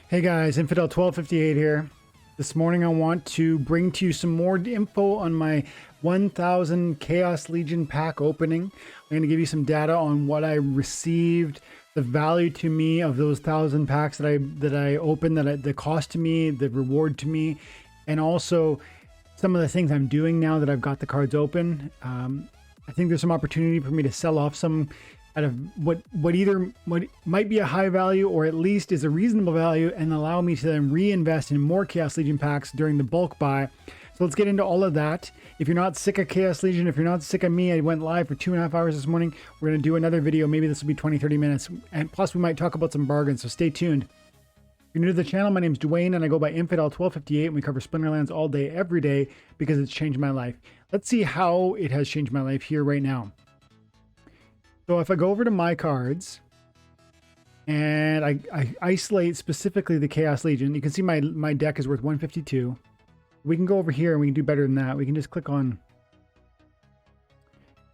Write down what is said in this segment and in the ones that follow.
Hey guys, Infidel 1258 here. This morning I want to bring to you some more info on my 1000 Chaos Legion pack opening. I'm going to give you some data on what I received, the value to me of those 1000 packs that I opened, the cost to me, the reward to me, and also some of the things I'm doing now that I've got the cards open. I think there's some opportunity for me to sell off some out of what might be a high value or at least is a reasonable value and allow me to then reinvest in more Chaos Legion packs during the bulk buy. So let's get into all of that. If you're not sick of Chaos Legion, if you're not sick of me, I went live for 2.5 hours this morning. We're going to do another video. Maybe this will be 20-30 minutes. And plus we might talk about some bargains, so stay tuned. If you're new to the channel, my name's Dwayne and I go by Infidel 1258 and we cover Splinterlands all day, every day because it's changed my life. Let's see how it has changed my life here right now. So if I go over to my cards and I isolate specifically the Chaos Legion, you can see my deck is worth 152. We can go over here and we can do better than that. We can just click on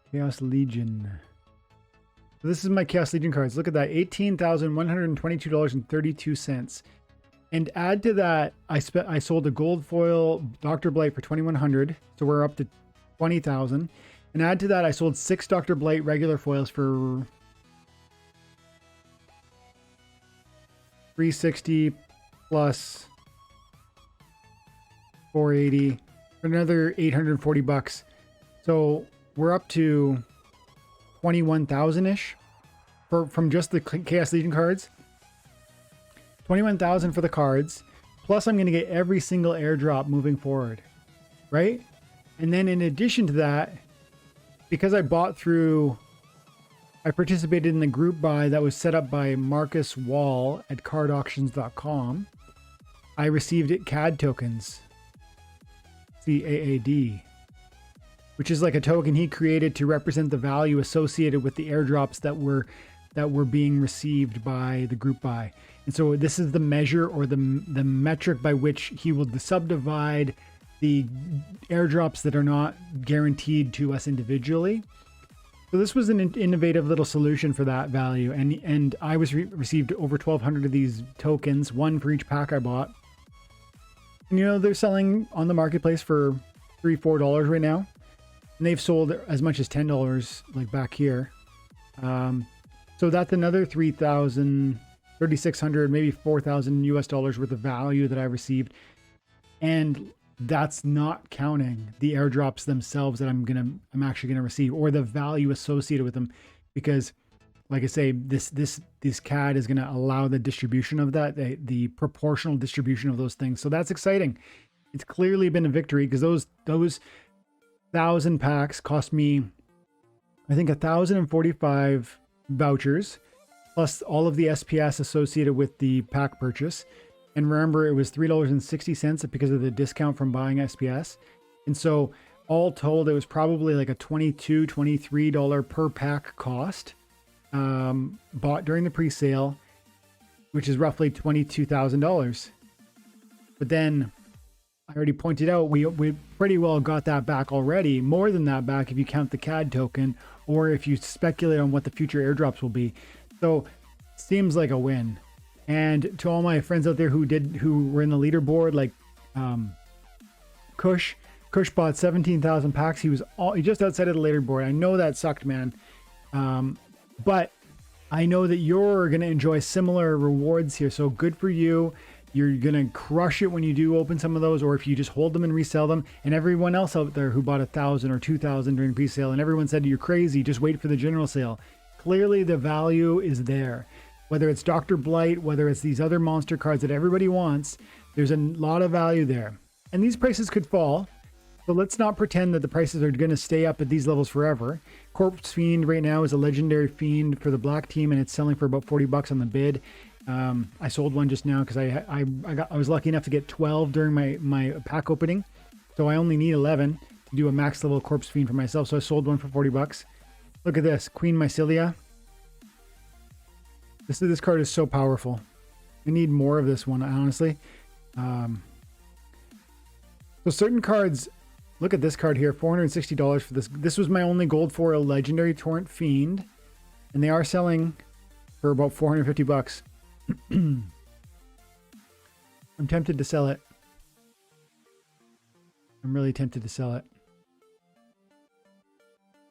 Chaos Legion. So this is my Chaos Legion cards. Look at that, $18,122.32. And add to that, I sold a gold foil Dr. Blight for $2,100. So we're up to 20,000. And add to that, I sold 6 Dr. Blight regular foils for $360 plus $480 for another $840. So we're up to 21,000-ish from just the Chaos Legion cards. 21,000 for the cards. Plus I'm going to get every single airdrop moving forward, right? And then in addition to that, because I participated in the group buy that was set up by Marcus Wall at cardauctions.com. I received CAD tokens, CAAD, which is like a token he created to represent the value associated with the airdrops that were being received by the group buy. And so this is the measure or the metric by which he will subdivide the airdrops that are not guaranteed to us individually. So this was an innovative little solution for that value. And I received over 1,200 of these tokens, one for each pack I bought. And you know, they're selling on the marketplace for $3-4 right now. And they've sold as much as $10 like back here. So that's another 3,000, 3,600, maybe 4,000 US dollars worth of value that I received. And that's not counting the airdrops themselves that I'm actually gonna receive, or the value associated with them, because like I say, this CAD is gonna allow the distribution of that, the proportional distribution of those things. So that's exciting. It's clearly been a victory because those 1,000 packs cost me, I think, 1,045 vouchers plus all of the SPS associated with the pack purchase. And remember, it was $3.60 because of the discount from buying SPS. And so all told, it was probably like a $22, $23 per pack cost bought during the pre-sale, which is roughly $22,000. But then I already pointed out, we pretty well got that back already, more than that back if you count the CAD token or if you speculate on what the future airdrops will be. So seems like a win. And to all my friends out there who were in the leaderboard, like Kush bought 17,000 packs. He was just outside of the leaderboard. I know that sucked, man. But I know that you're going to enjoy similar rewards here. So good for you. You're going to crush it when you do open some of those, or if you just hold them and resell them. And everyone else out there who bought 1,000 or 2,000 during pre-sale, and everyone said, you're crazy, just wait for the general sale. Clearly the value is there. Whether it's Dr. Blight, whether it's these other monster cards that everybody wants, there's a lot of value there. And these prices could fall. So let's not pretend that the prices are going to stay up at these levels forever. Corpse Fiend right now is a legendary fiend for the black team, and it's selling for about $40 on the bid. I sold one just now because I was lucky enough to get 12 during my pack opening. So I only need 11 to do a max level Corpse Fiend for myself. So I sold one for $40. Look at this, Queen Mycelia. This card is so powerful. I need more of this one, honestly. So certain cards, look at this card here, $460 for this. This was my only gold foil legendary Torrent Fiend, and they are selling for about $450. I'm tempted to sell it. I'm really tempted to sell it.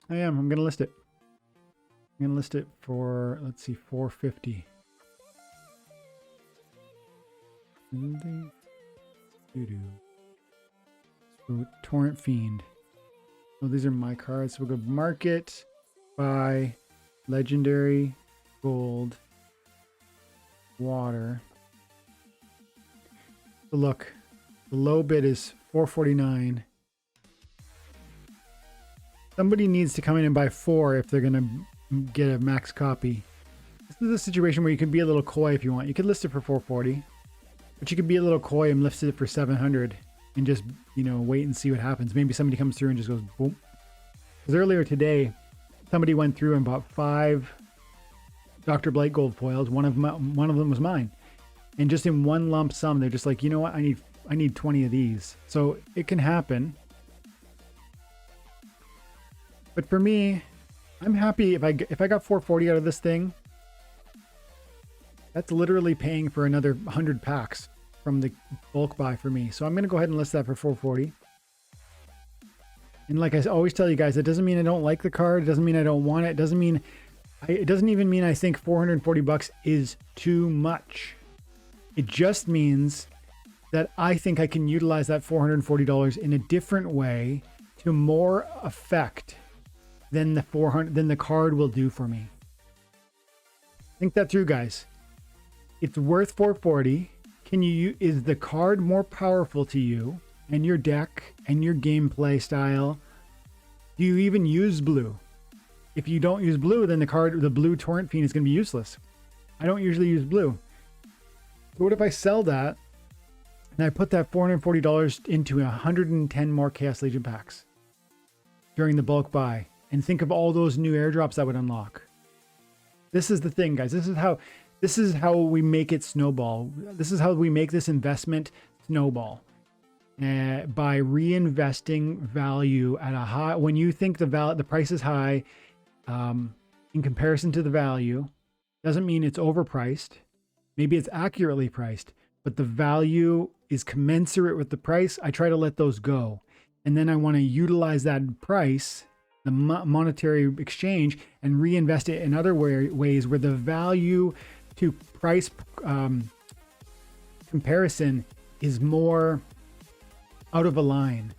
I am. I'm going to list it. I'm going to list it for, let's see, 450. So, Torrent Fiend. So these are my cards. So we'll go market, buy, legendary, gold, water. So look, the low bid is 449. Somebody needs to come in and buy 4 if they're going to get a max copy. This is a situation where you can be a little coy if you want. You could list it for 440, but you could be a little coy and list it for 700 and just, you know, wait and see what happens. Maybe somebody comes through and just goes boom. Because earlier today, somebody went through and bought 5 Dr. Blight gold foils. One of them was mine, and just in one lump sum, they're just like, you know what, I need 20 of these. So it can happen. But for me, I'm happy if I got 440 out of this thing. That's literally paying for another 100 packs from the bulk buy for me. So I'm going to go ahead and list that for 440. And like I always tell you guys, it doesn't mean I don't like the card. It doesn't mean I don't want it. It doesn't even mean I think 440 bucks is too much. It just means that I think I can utilize that $440 in a different way to more effect than the card will do for me. Think that through, guys. It's worth 440. Is the card more powerful to you and your deck and your gameplay style? Do you even use blue? If you don't use blue, then the blue Torrent Fiend is going to be useless. I don't usually use blue. So what if I sell that and I put that $440 into 110 more Chaos Legion packs during the bulk buy, and think of all those new airdrops that would unlock? This is the thing, guys. This is how we make it snowball. This is how we make this investment snowball. By reinvesting value at a high, when you think the price is high, in comparison to the value, doesn't mean it's overpriced. Maybe it's accurately priced, but the value is commensurate with the price. I try to let those go. And then I want to utilize that price, the monetary exchange, and reinvest it in other ways where the value to price comparison is more out of a line.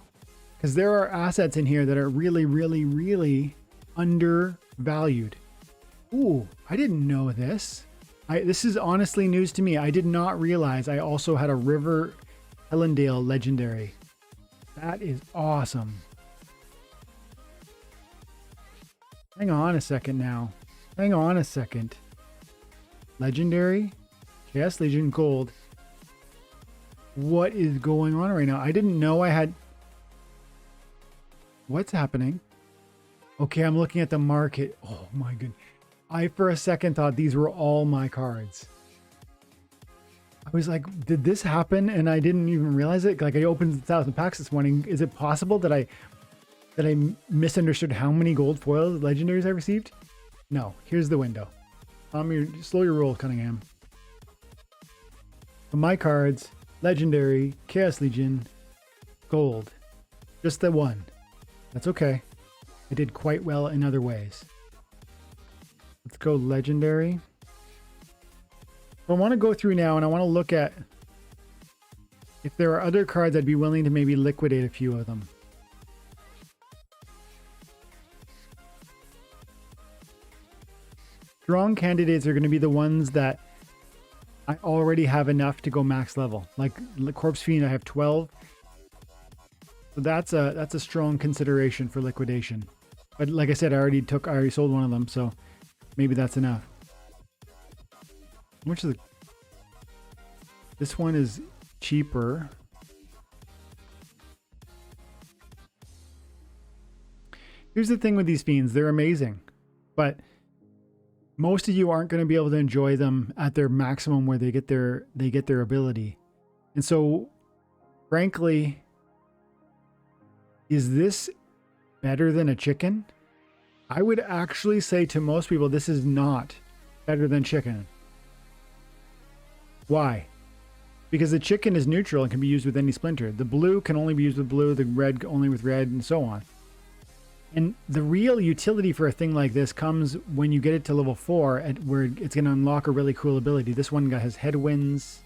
Because there are assets in here that are really, really, really undervalued. Ooh, I didn't know this. This is honestly news to me. I did not realize I also had a River Ellendale legendary. That is awesome. Hang on a second now. Hang on a second. Legendary, Chaos Legion gold. What is going on right now? I didn't know I had... What's happening? Okay, I'm looking at the market. Oh my goodness. I, for a second, thought these were all my cards. I was like, did this happen? And I didn't even realize it. Like, I opened 1,000 packs this morning. Is it possible that I misunderstood how many gold foils legendaries I received? No. Here's the window. Slow your roll, Cunningham. So my cards, legendary, Chaos Legion, gold. Just the one. That's okay. I did quite well in other ways. Let's go legendary. I want to go through now and I want to look at if there are other cards I'd be willing to maybe liquidate a few of them. Strong candidates are going to be the ones that I already have enough to go max level. Like Corpse Fiend, I have 12. So that's a strong consideration for liquidation. But like I said, I already sold one of them, so maybe that's enough. How much is it? This one is cheaper. Here's the thing with these fiends, they're amazing, but most of you aren't going to be able to enjoy them at their maximum where they get their ability. And so, frankly, is this better than a chicken? I would actually say to most people, this is not better than chicken. Why? because the chicken is neutral and can be used with any splinter. The blue can only be used with blue, the red only with red, and so on. And the real utility for a thing like this comes when you get it to level 4, where it's going to unlock a really cool ability. This one has headwinds.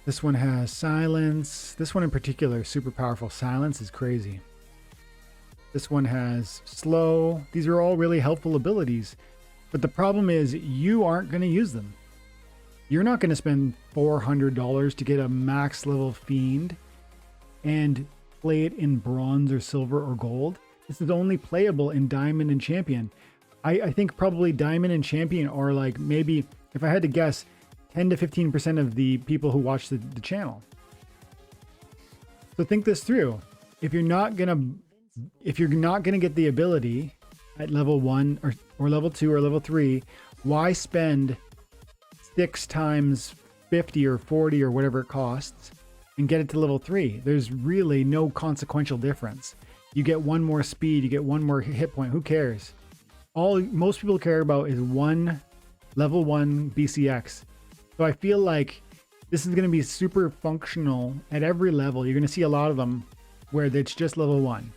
This one has silence. This one in particular is super powerful. Silence is crazy. This one has slow. These are all really helpful abilities. But the problem is you aren't going to use them. You're not going to spend $400 to get a max level fiend and play it in bronze or silver or gold. This is only playable in diamond and champion. I think probably diamond and champion are like, maybe, if I had to guess, 10 to 15% of the people who watch the channel. So think this through. If you're not gonna get the ability at level 1 or level 2 or level 3, why spend 6 times 50 or 40 or whatever it costs and get it to level 3? There's really no consequential difference. You get one more speed, you get one more hit point. Who cares? All most people care about is one level 1 BCX. So I feel like this is going to be super functional at every level. You're going to see a lot of them where it's just level 1.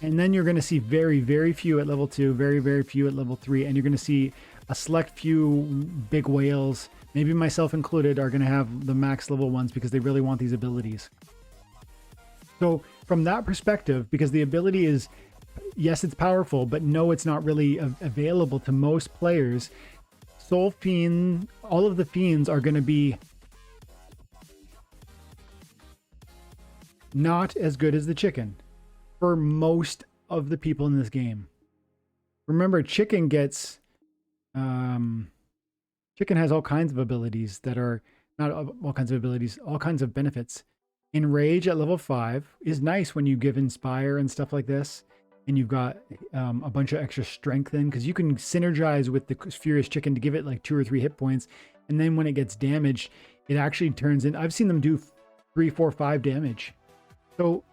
And then you're going to see very, very few at level 2, very, very few at level 3. And you're going to see a select few big whales, maybe myself included, are going to have the max level ones because they really want these abilities. So from that perspective, because the ability is, yes, it's powerful, but no, it's not really available to most players. Soul Fiend, all of the fiends are going to be not as good as the chicken for most of the people in this game. Remember, chicken gets, chicken has all kinds of abilities that are not all kinds of abilities, all kinds of benefits. Enrage at level 5 is nice when you give Inspire and stuff like this. And you've got a bunch of extra strength in, because you can synergize with the Furious Chicken to give it like 2 or 3 hit points. And then when it gets damaged, it actually turns in. I've seen them do 3, 4, 5 damage. So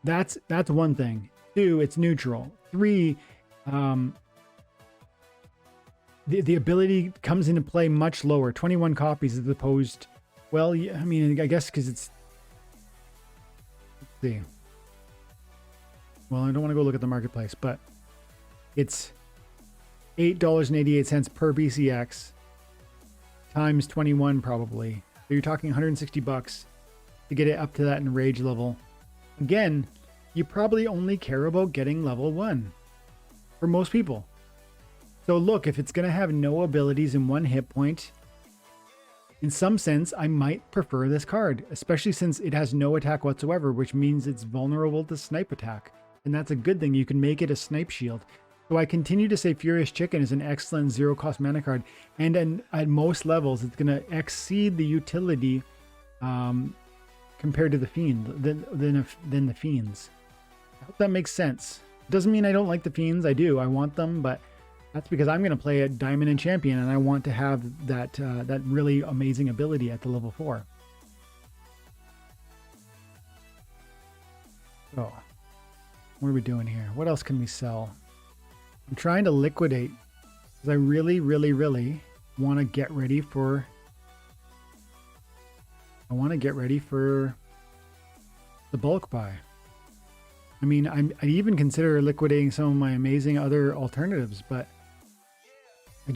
that's one thing. 2, it's neutral. 3, the ability comes into play much lower, 21 copies as opposed. Well, I mean, I guess because it's. Let's see. Well, I don't want to go look at the marketplace, but it's $8.88 per BCX times 21 probably. So you're talking 160 bucks to get it up to that enrage level. Again, you probably only care about getting level 1 for most people. So look, if it's going to have no abilities and 1 hit point, in some sense, I might prefer this card, especially since it has no attack whatsoever, which means it's vulnerable to snipe attack. And that's a good thing. You can make it a snipe shield. So I continue to say Furious Chicken is an excellent 0-cost mana card. And at most levels, it's going to exceed the utility compared to the Fiend, than the Fiends. I hope that makes sense. Doesn't mean I don't like the Fiends. I do. I want them, but that's because I'm going to play at Diamond and Champion, and I want to have that, that really amazing ability at the level 4. So. What are we doing here? What else can we sell? I'm trying to liquidate because I really, really, really want to get ready for. I want to get ready for the bulk buy. I mean, I'd even consider liquidating some of my amazing other alternatives, but I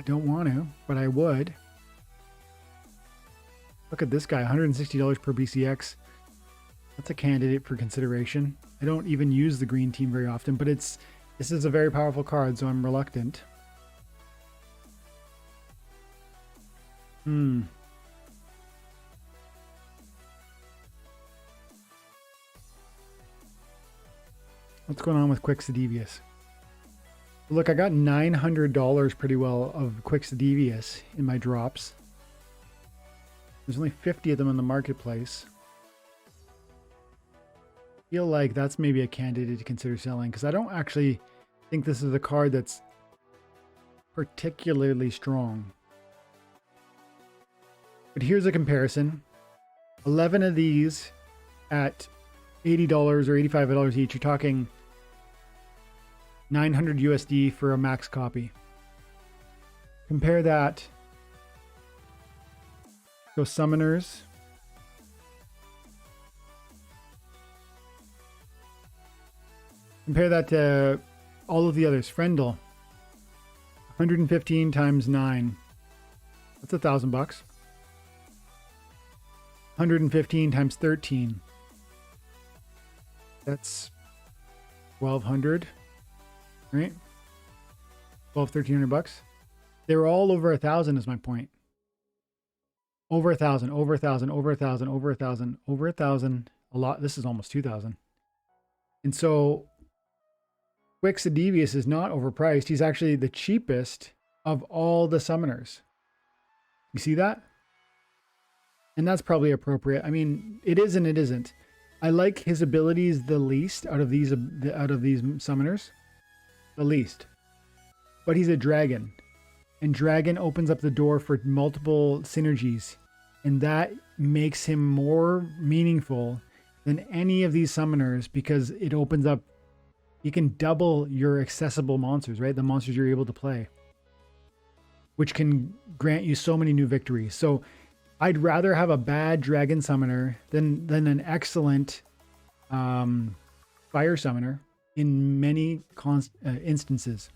don't want to, but I would. Look at this guy, $160 per BCX. That's a candidate for consideration. I don't even use the green team very often, but this is a very powerful card, so I'm reluctant. What's going on with Quixodevious? Look, I got $900 pretty well of Quixodevious in my drops. There's only 50 of them in the marketplace. Feel like that's maybe a candidate to consider selling, because I don't actually think this is a card that's particularly strong. But here's a comparison. 11 of these at $80 or $85 each. You're talking 900 USD for a max copy. Compare that. Go summoners. Compare that to all of the others. Frendel. 115 times 9. That's $1,000 bucks. 115 times 13. That's 1,200, right? 1,300 bucks. They were all over 1,000 is my point. Over 1,000, over 1,000, over 1,000, over 1,000, over 1,000. A lot. This is almost 2,000. And so Quixodevious is not overpriced. He's actually the cheapest of all the summoners. You see that? And that's probably appropriate. I mean, it is and it isn't. I like his abilities the least out of these summoners. The least. But he's a dragon. And dragon opens up the door for multiple synergies. And that makes him more meaningful than any of these summoners because it opens up. You can double your accessible monsters, right? The monsters you're able to play, which can grant you so many new victories. So I'd rather have a bad dragon summoner than an excellent fire summoner in many instances.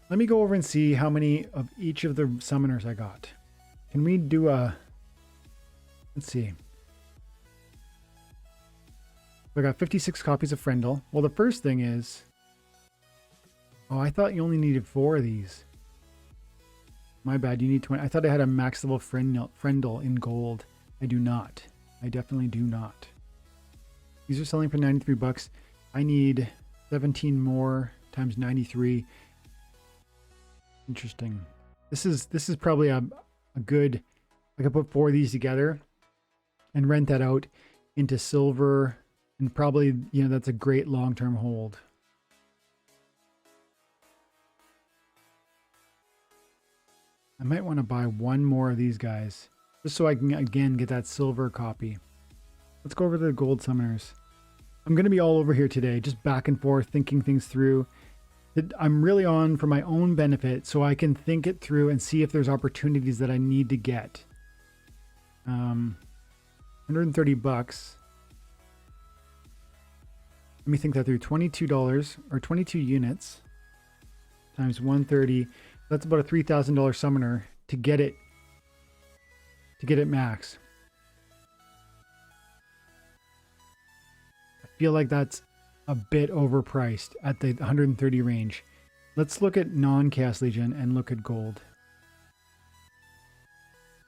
Let me go over and see how many of each of the summoners I got. Can we do a... Let's see. I got 56 copies of Frendel. Well, the first thing is... Oh, I thought you only needed 4 of these. My bad, you need 20. I thought I had a max level Frendel in gold. I do not. I definitely do not. These are selling for 93 bucks. I need 17 more times 93. Interesting. This is probably a good... I could put 4 of these together and rent that out into silver, and probably, you know, that's a great long-term hold. I might want to buy 1 more of these guys just so I can again get that silver copy. Let's go over to the gold summoners. I'm going to be all over here today, just back and forth, thinking things through. I'm really on for my own benefit so I can think it through and see if there's opportunities that I need to get. 130 bucks. Let me think that through. $22 or 22 units times 130. That's about a $3,000 summoner to get it max. I feel like that's a bit overpriced at the 130 range. Let's look at non-Chaos Legion and look at gold.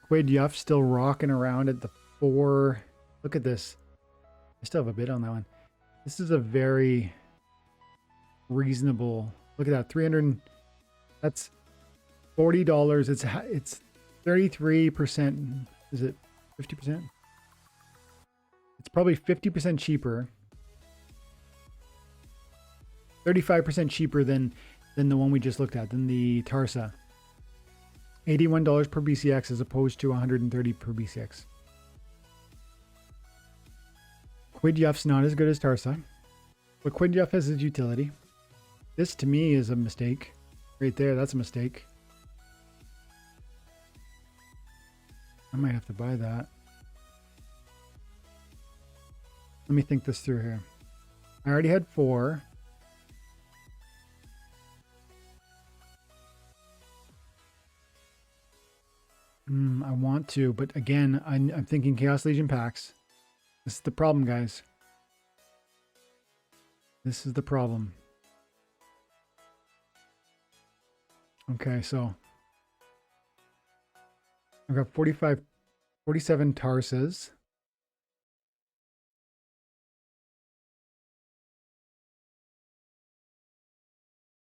Quid Yuff still rocking around at the 4. Look at this. I still have a bid on that one. This is a very reasonable. Look at that. 300. That's $40. It's 33%. Is it 50%? It's probably 50% cheaper. 35% cheaper than the one we just looked at, than the Tarsa. $81 per BCX as opposed to $130 per BCX. Quid Yuff's not as good as Tarsa, but Quid Yuff has its utility. This to me is a mistake. Right there, that's a mistake. I might have to buy that. Let me think this through here. I already had 4. I want to, but again, I'm thinking Chaos Legion packs. This is the problem, guys. This is the problem. Okay, so I've got 47 Tarsas.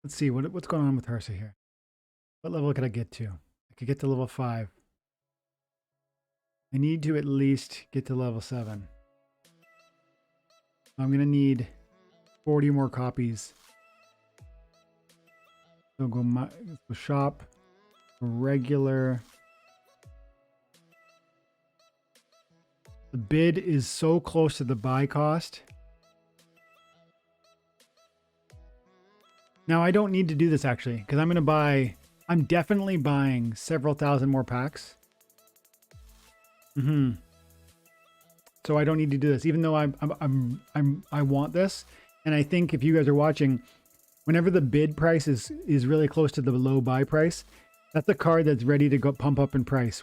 Let's see what's going on with Tarsa here. What level could I get to? I could get to level 5. I need to at least get to level 7. I'm going to need 40 more copies. So go shop, regular. The bid is so close to the buy cost. Now I don't need to do this actually, because I'm definitely buying several thousand more packs. So I don't need to do this, even though I want this. And I think if you guys are watching, whenever the bid price is really close to the low buy price, that's a card that's ready to go pump up in price.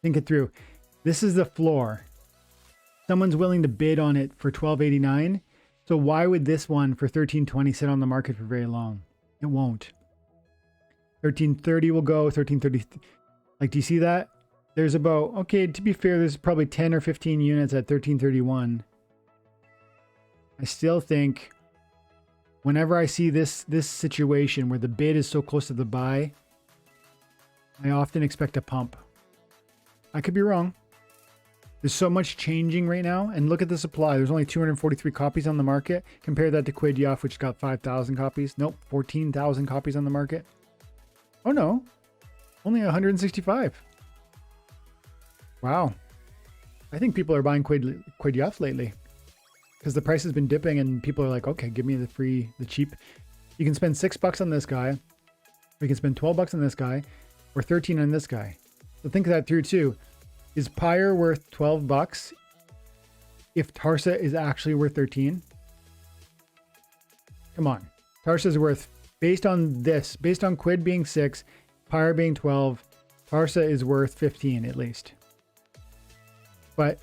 Think it through. This is the floor. Someone's willing to bid on it for $12.89. So why would this one for $13.20 sit on the market for very long? It won't. $13.30 will go, $13.30. Like, do you see that? There's about, okay, to be fair, there's probably 10 or 15 units at $13.31. I still think whenever I see this situation where the bid is so close to the buy, I often expect a pump. I could be wrong. There's so much changing right now. And look at the supply. There's only 243 copies on the market. Compare that to Quid Yuff, which got 5,000 copies. Nope, 14,000 copies on the market. Oh no, only 165. Wow. I think people are buying Quid Yuff lately because the price has been dipping and people are like, okay, give me the cheap. You can spend $6 on this guy. Or you can spend $12 on this guy or 13 on this guy. So think that through too. Is Pyre worth $12 if Tarsa is actually worth 13? Come on. Tarsa is worth, based on this, based on Quid being 6, Pyre being 12, Tarsa is worth 15 at least. But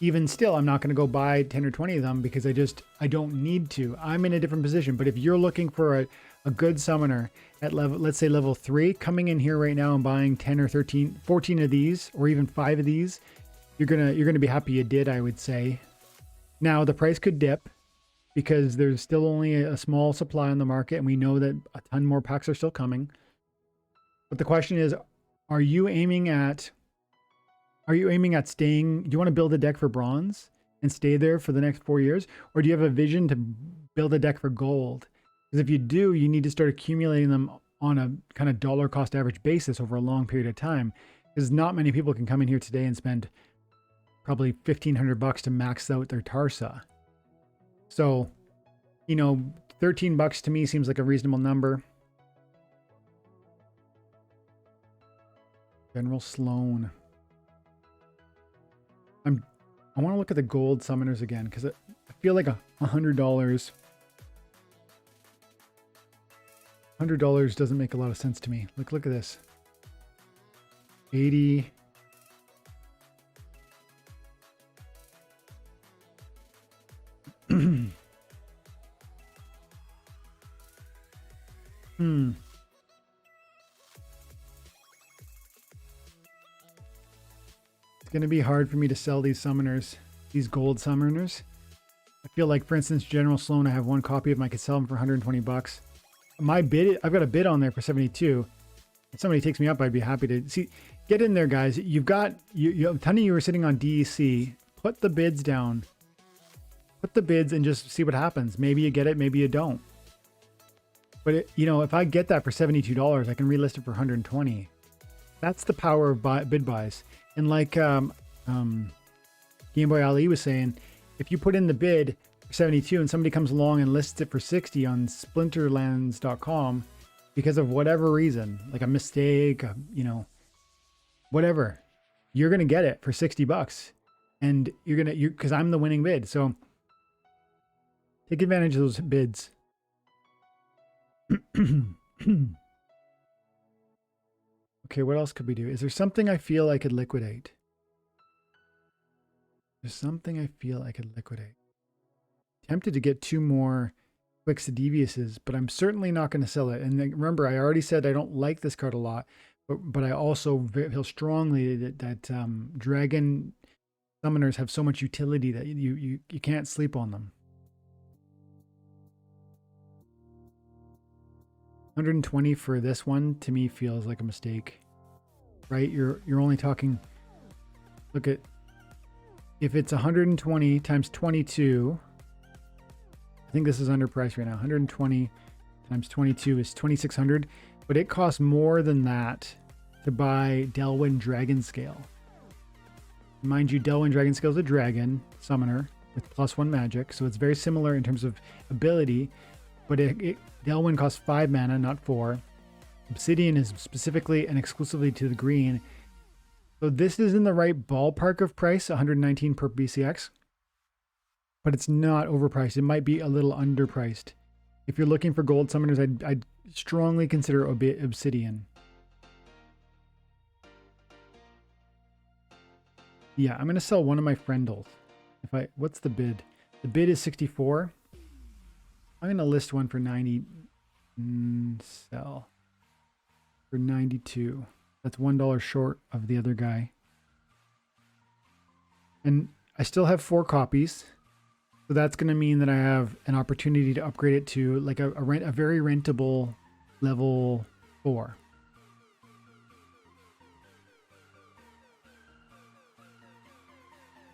even still, I'm not going to go buy 10 or 20 of them because I don't need to. I'm in a different position. But if you're looking for a good summoner at level, let's say level 3, coming in here right now and buying 10 or 13, 14 of these, or even 5 of these, you're gonna be happy you did, I would say. Now the price could dip because there's still only a small supply on the market, and we know that a ton more packs are still coming. But the question is, are you aiming at staying? Do you want to build a deck for bronze and stay there for the next 4 years? Or do you have a vision to build a deck for gold? Because if you do, you need to start accumulating them on a kind of dollar cost average basis over a long period of time. Because not many people can come in here today and spend probably $1,500 to max out their Tarsa. So, you know, $13 to me seems like a reasonable number. General Sloan. I want to look at the gold summoners again because I feel like $100 doesn't make a lot of sense to me. Look at this. 80. It's going to be hard for me to sell these summoners, these gold summoners. I feel like, for instance, General Sloan, I have one copy of them. I could sell them for $120. My bid, I've got a bid on there for 72. If somebody takes me up, I'd be happy to see. Get in there, guys. You've got a ton of you are sitting on DEC. Put the bids down. Put the bids and just see what happens. Maybe you get it, maybe you don't. But if I get that for $72, I can relist it for $120. That's the power of bid buys. And like Game Boy Ali was saying, if you put in the bid for 72 and somebody comes along and lists it for 60 on Splinterlands.com because of whatever reason, like a mistake, whatever, you're gonna get it for $60, and because I'm the winning bid. So take advantage of those bids. Okay, what else could we do? Is there something I feel I could liquidate? There's something I feel I could liquidate. Tempted to get 2 more Quicks Deviouses, but I'm certainly not going to sell it. And remember, I already said I don't like this card a lot, but I also feel strongly that Dragon Summoners have so much utility that you can't sleep on them. 120 for this one to me feels like a mistake, right? You're only talking, look at, if it's 120 times 22, I think this is underpriced right now. 120 times 22 is 2,600, but it costs more than that to buy Delwyn Dragon Scale. Mind you, Delwyn Dragon Scale is a dragon summoner with +1 magic, so it's very similar in terms of ability. but Delwyn costs 5 mana, not 4. Obsidian is specifically and exclusively to the green. So this is in the right ballpark of price, 119 per BCX. But it's not overpriced. It might be a little underpriced. If you're looking for gold summoners, I'd strongly consider Obsidian. Yeah, I'm gonna sell one of my friendles. What's the bid? The bid is 64. I'm gonna list one for 90. Sell for 92. That's $1 short of the other guy. And I still have 4 copies. So that's going to mean that I have an opportunity to upgrade it to like a very rentable level 4.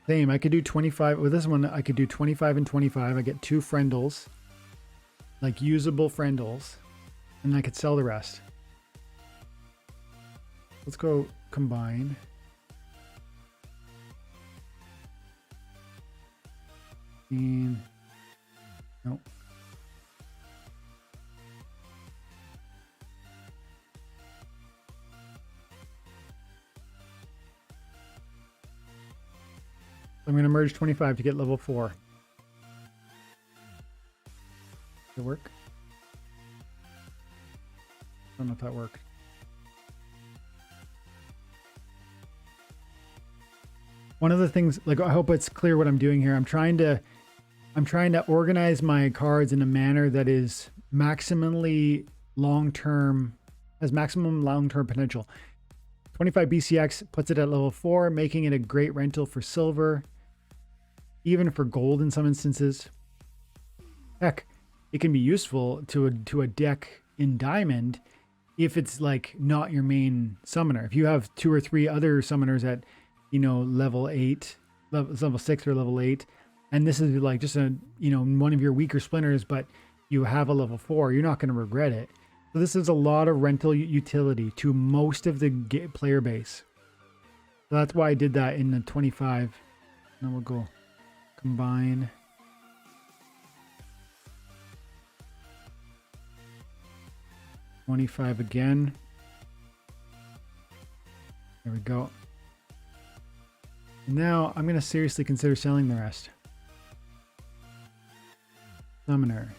Same, I could do 25. With this one, I could do 25 and 25. I get 2 friendles, like usable friendles, and I could sell the rest. Let's go combine. Nope. I'm going to merge 25 to get level 4. Does it work? I don't know if that worked. One of the things, like, I hope it's clear what I'm doing here. I'm trying to organize my cards in a manner that is maximally long-term, has maximum long-term potential. 25 BCX puts it at level 4, making it a great rental for silver, even for gold in some instances. Heck, it can be useful to a deck in diamond if it's like not your main summoner. If you have 2 or 3 other summoners at, you know, level 8, level 6 or level 8, and this is like just a, you know, one of your weaker splinters, but you have a level 4, you're not going to regret it. So this is a lot of rental utility to most of the player base. So that's why I did that in the 25. Now we'll go combine. $25 again. There we go. Now I'm going to seriously consider selling the rest. Summoner.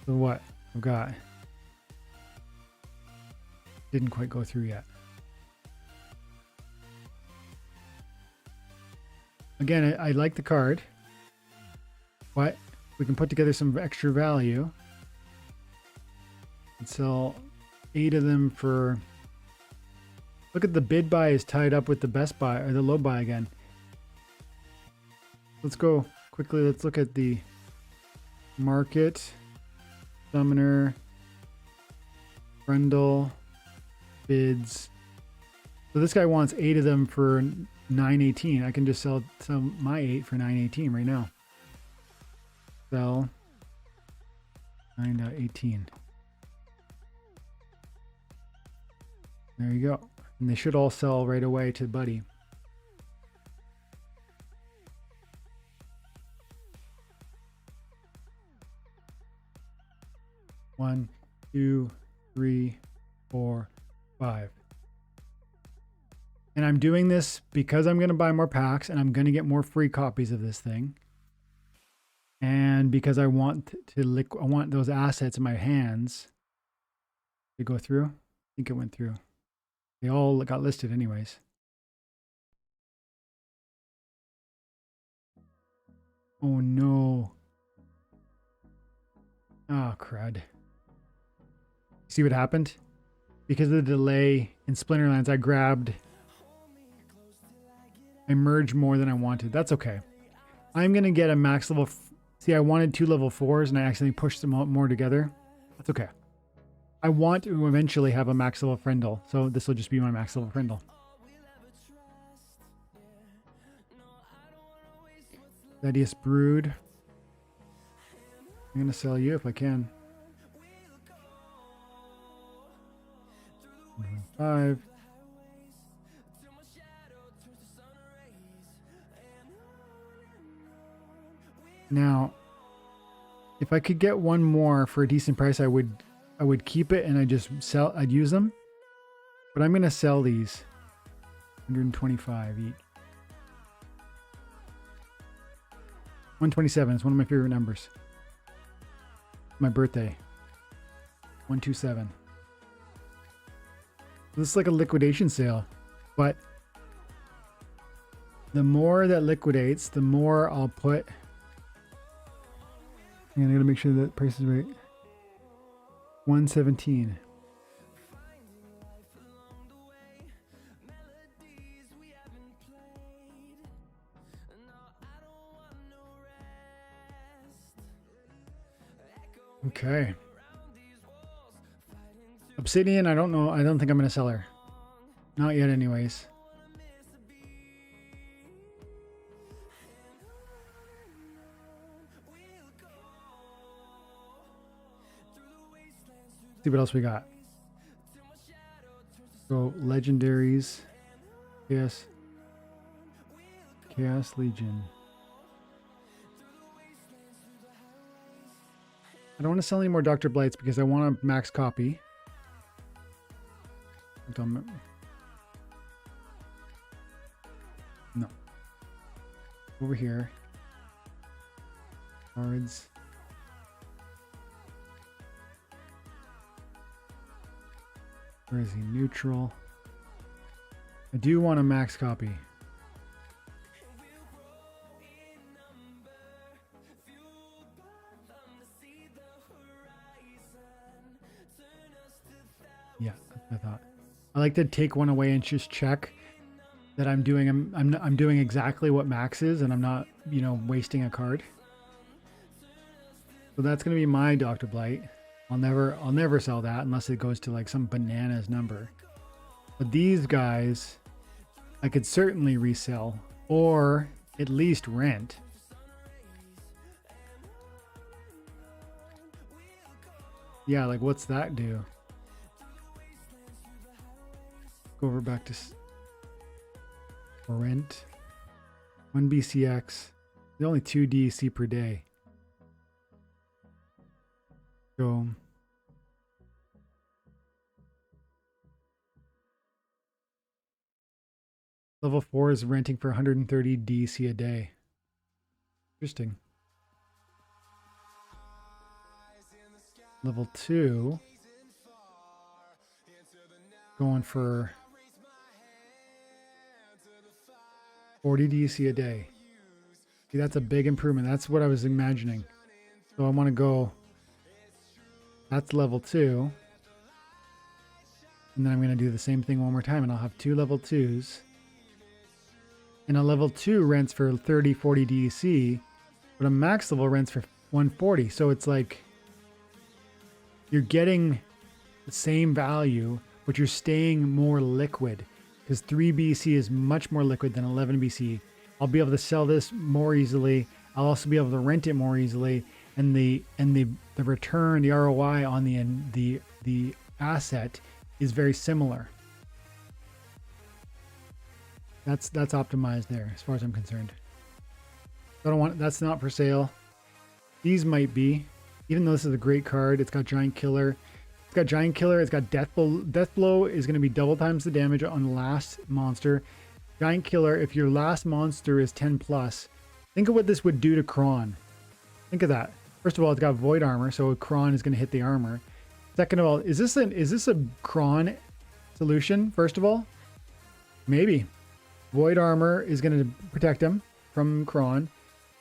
So what I've got didn't quite go through yet. Again, I like the card, but we can put together some extra value and sell 8 of them for. Look at the bid buy is tied up with the best buy or the low buy again. Let's go quickly. Let's look at the market. Summoner, Brundle, bids. So this guy wants 8 of them for 918. I can just sell my 8 for 918 right now. Sell 918. There you go. And they should all sell right away to Buddy. One, 2, 3, 4, 5. And I'm doing this because I'm going to buy more packs and I'm going to get more free copies of this thing. And because I want I want those assets in my hands. Did it go through? I think it went through. They all got listed anyways. Oh no. Oh crud. See what happened? Because of the delay in Splinterlands, I merged more than I wanted. That's okay. I'm going to get a max level. See, I wanted 2 level 4s and I accidentally pushed them out more together. That's okay. I want to eventually have a max level friendle. So this will just be my max level friendle. Thaddeus Brood. I'm going to sell you if I can. 5. Now, If I could get one more for a decent price, I would keep it and I'd use them. But I'm gonna sell these. 125 each. 127 is one of my favorite numbers. My birthday. 127. This is like a liquidation sale, but the more that liquidates, the more I'll put. And I gotta make sure that price is right. 117. Okay. Obsidian, I don't know. I don't think I'm gonna sell her. Not yet, anyways. See what else we got. So legendaries. Chaos Legion. I don't want to sell any more Dr. Blights because I want a max copy. No. Over here. Cards. Where is he? Neutral. I do want a max copy. Yeah, I thought. I like to take one away and just check that I'm doing I'm doing exactly what max is and I'm not, you know, wasting a card. So that's gonna be my Dr. Blight. I'll never sell that unless it goes to like some bananas number. But these guys I could certainly resell or at least rent. Yeah, like what's that do? Go over back to rent. 1 BCX. There's only 2 DEC per day. So level 4 is renting for 130 DEC a day. Interesting. Level 2 going for 40 DEC a day. See, that's a big improvement. That's what I was imagining. So I want to go. That's level 2. And then I'm going to do the same thing one more time and I'll have 2 level 2s. And a level 2 rents for 30, 40 DEC, but a max level rents for 140. So it's like you're getting the same value, but you're staying more liquid because 3 BC is much more liquid than 11 BC. I'll be able to sell this more easily. I'll also be able to rent it more easily. And the return, the ROI on the asset is very similar. That's optimized there as far as I'm concerned. I don't want, that's not for sale. These might be, even though this is a great card. It's got Giant Killer. It's got Giant Killer. It's got Death Blow. Death Blow is going to be double times the damage on the last monster. Giant Killer, if your last monster is 10 plus, think of what this would do to Kron. Think of that. First of all, it's got Void Armor, so Kron is going to hit the armor. Second of all, is this a Kron solution? First of all, maybe. Void Armor is going to protect him from Kron.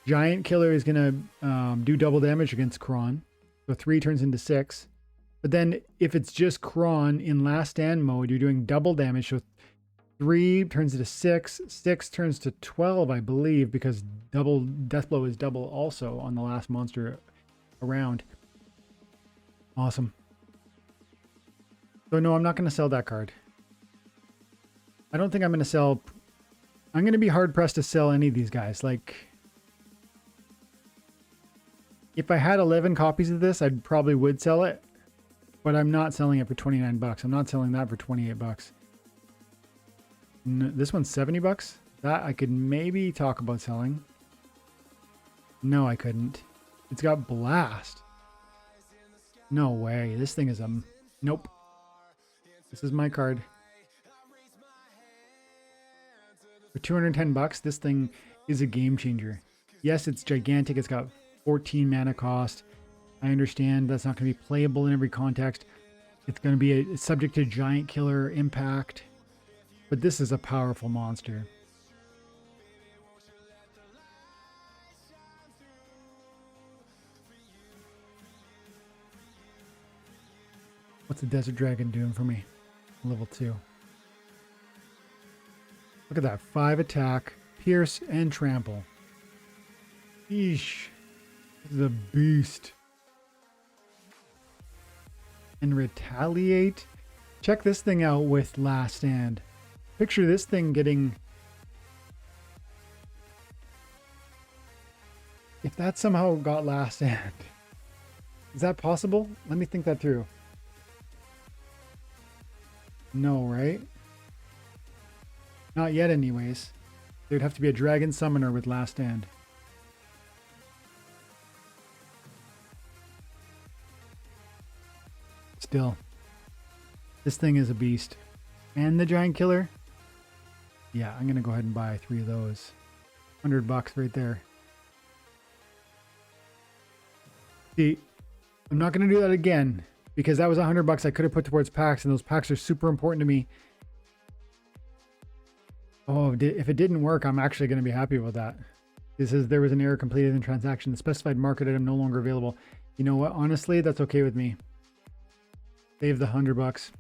Giant Killer is going to do double damage against Kron. So 3 turns into 6. But then if it's just Kron in last stand mode, you're doing double damage. So 3 turns into 6. 6 turns to 12, I believe, because double Death Blow is double also on the last monster around. Awesome. So no, I'm not going to sell that card. I don't think I'm going to sell... I'm going to be hard pressed to sell any of these guys. Like, if I had 11 copies of this, I probably would sell it, but I'm not selling it for 29 bucks. I'm not selling that for 28 bucks. No, this one's 70 bucks. That I could maybe talk about selling. No, I couldn't. It's got blast. No way. This thing is a... Nope. This is my card. For 210 bucks, this thing is a game changer. Yes, it's gigantic. It's got 14 mana cost. I understand that's not going to be playable in every context. It's going to be subject to giant killer impact. But this is a powerful monster. What's the Desert Dragon doing for me? Level 2. Look at that. 5 attack, pierce, and trample. Eesh. This is a beast. And retaliate. Check this thing out with Last Stand. Picture this thing getting... If that somehow got Last Stand. Is that possible? Let me think that through. No, right? Not yet anyways. There'd have to be a dragon summoner with Last Stand. Still. This thing is a beast. And the giant killer? Yeah, I'm going to go ahead and buy 3 of those. 100 bucks right there. See, I'm not going to do that again because that was 100 bucks I could have put towards packs, and those packs are super important to me. Oh, if it didn't work, I'm actually going to be happy about that. It says there was an error completed in the transaction. The specified market item no longer available. You know what? Honestly, that's okay with me. Save the 100 bucks.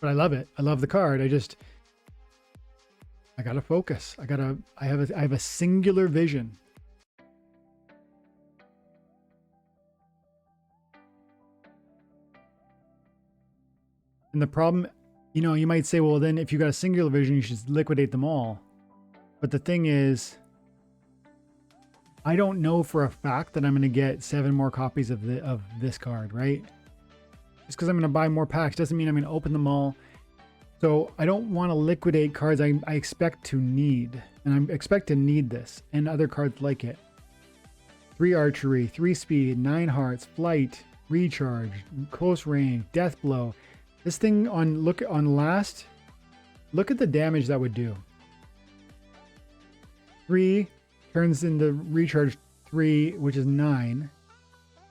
But I love it. I love the card. I gotta focus. I have a singular vision. And the problem, you know, you might say, well, then if you got a singular vision, you should liquidate them all. But the thing is, I don't know for a fact that I'm going to get 7 more copies of this card, right? Just because I'm going to buy more packs doesn't mean I'm going to open them all. So I don't want to liquidate cards I expect to need. And I expect to need this and other cards like it. 3 archery, 3 speed, 9 hearts, flight, recharge, close range, death blow. This thing look at the damage that would do. 3 turns into recharge 3, which is 9.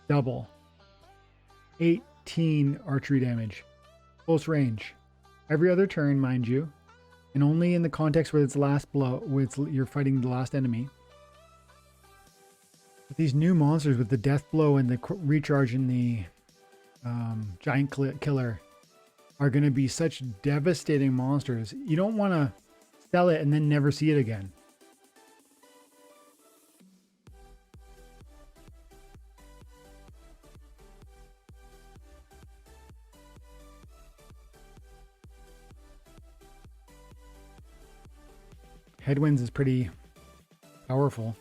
Double. 18 archery damage. Close range. Every other turn, mind you. And only in the context where it's last blow, where you're fighting the last enemy. But these new monsters with the death blow and the recharge and the giant killer are going to be such devastating monsters. You don't want to sell it and then never see it again. Headwinds is pretty powerful.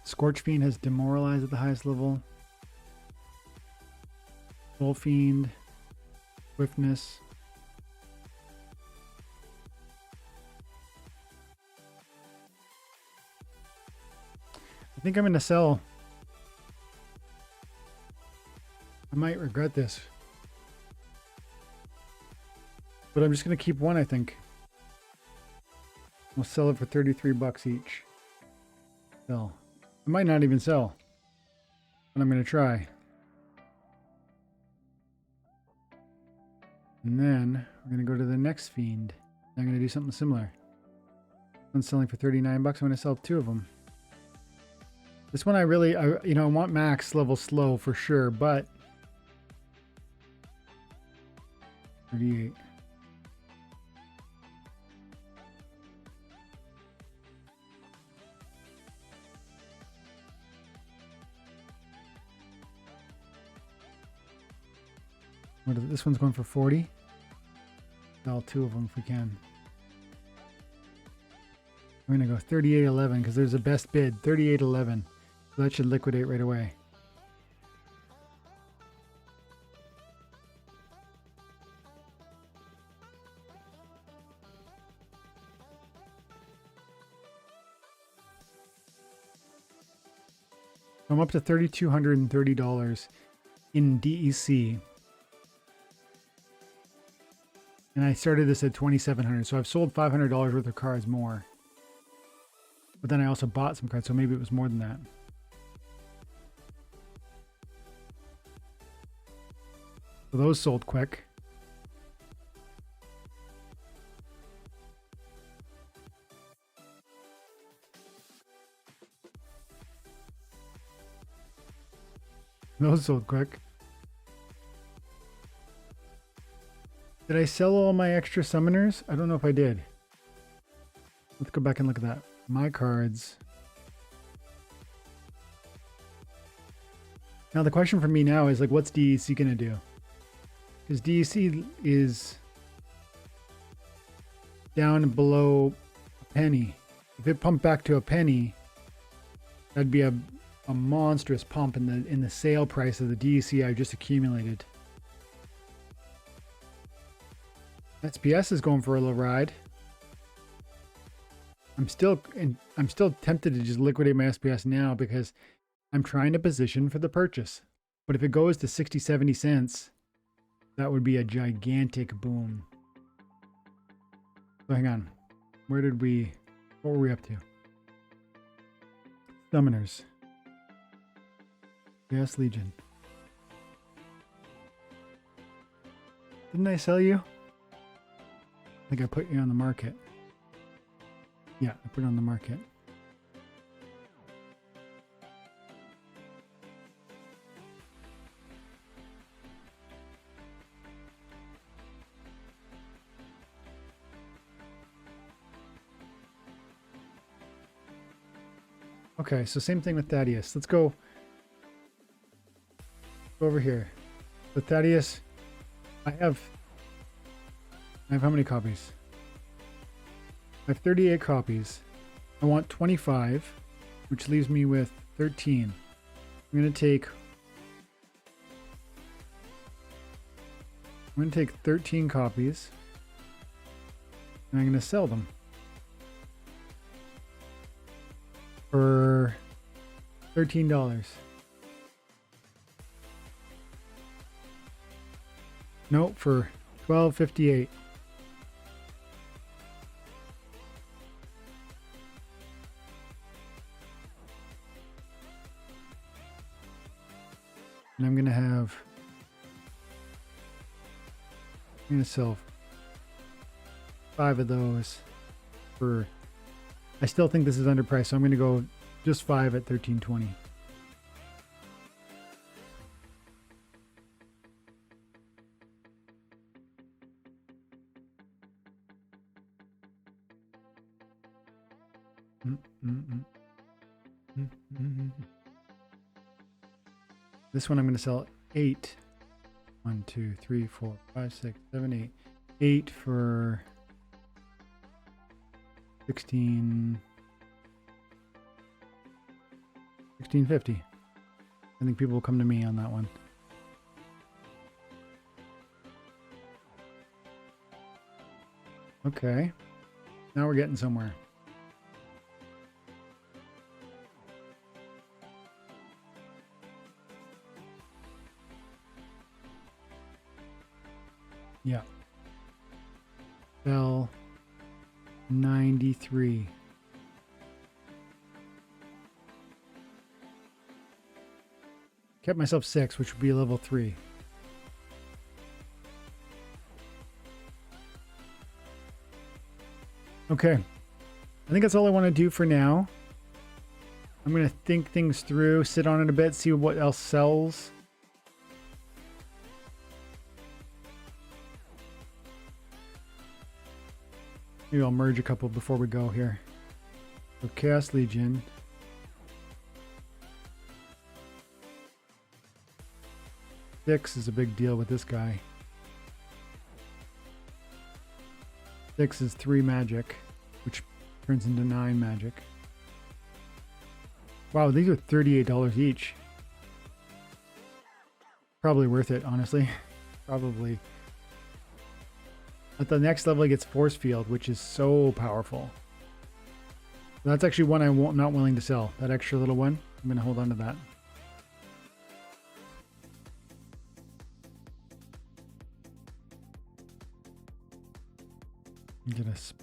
Scorch Fiend has demoralized at the highest level. Soul Fiend, Swiftness. I think I'm going to sell. I might regret this. But I'm just going to keep one, I think. We'll sell it for 33 bucks each. Sell. I might not even sell. But I'm going to try. And then we're going to go to the next fiend. I'm going to do something similar. One's selling for 39 bucks. I'm going to sell 2 of them. This one I want max level slow for sure, but 38. This one's going for 40. Sell 2 of them if we can. I'm going to go 38.11 because there's a best bid, 38.11. So that should liquidate right away. I'm up to $3,230 in DEC. And I started this at $2,700. So I've sold $500 worth of cards more. But then I also bought some cards, so maybe it was more than that. So those sold quick. Those sold quick. Did I sell all my extra summoners? I don't know if I did. Let's go back and look at that. My cards. Now the question for me now is like, what's DEC going to do? Because DEC is down below a penny. If it pumped back to a penny, that'd be a monstrous pump in the sale price of the DEC I just accumulated. SPS is going for a little ride. I'm still tempted to just liquidate my SPS now because I'm trying to position for the purchase. But if it goes to 60, 70 cents, that would be a gigantic boom. So hang on. What were we up to? Summoners. Yes, Legion. Didn't I sell you? I think I put you on the market. Yeah, I put it on the market. Okay, so same thing with Thaddeus. Let's go over here. So Thaddeus, I have how many copies? I have 38 copies. I want 25, which leaves me with 13. I'm going to take 13 copies and I'm going to sell them for $13. Nope, for $12.58. And I'm going to sell 5 of those for, I still think this is underpriced, so I'm going to go just 5 at $13.20. This one I'm going to sell 8. 1, 2, 3, 4, 5, 6, 7, 8. 8 for 16.50. I think people will come to me on that one. Okay. Now we're getting somewhere. Yeah. Bell 93. Kept myself 6, which would be level 3. Okay. I think that's all I want to do for now. I'm going to think things through, sit on it a bit, see what else sells. Maybe I'll merge a couple before we go here. So Chaos Legion. Six is a big deal with this guy. 6 is 3 magic, which turns into 9 magic. Wow, these are $38 each. Probably worth it, honestly. Probably. At the next level, he gets Force Field, which is so powerful. That's actually one I'm not willing to sell. That extra little one, I'm going to hold on to that. Get us.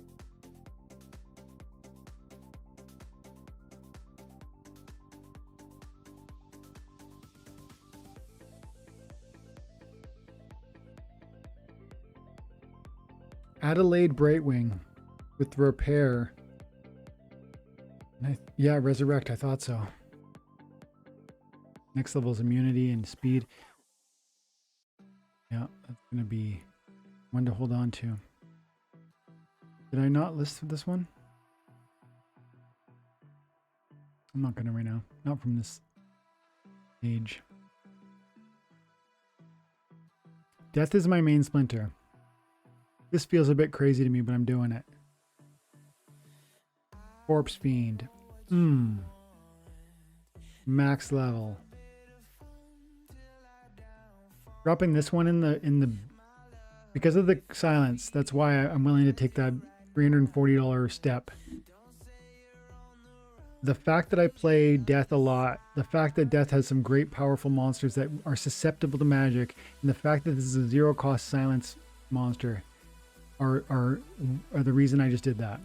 Adelaide Brightwing with repair. Yeah, resurrect. I thought so. Next level is immunity and speed. Yeah, that's going to be one to hold on to. Did I not list this one? I'm not going to right now. Not from this page. Death is my main splinter. This feels a bit crazy to me, but I'm doing it. Corpse Fiend. Max level. Dropping this one in the because of the silence, that's why I'm willing to take that $340 step. The fact that I play Death a lot, the fact that Death has some great powerful monsters that are susceptible to magic, and the fact that this is a zero cost silence monster are the reason I just did that.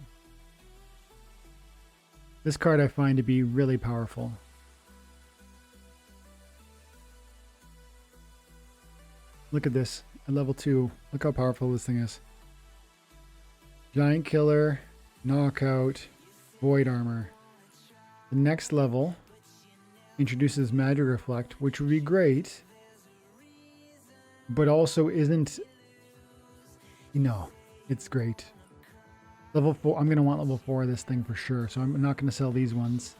This card I find to be really powerful. Look at this at level 2. Look how powerful this thing is. Giant Killer, Knockout, Void Armor. The next level introduces Magic Reflect, which would be great, but also isn't, it's great. Level 4, I'm going to want level 4 of this thing for sure, so I'm not going to sell these ones.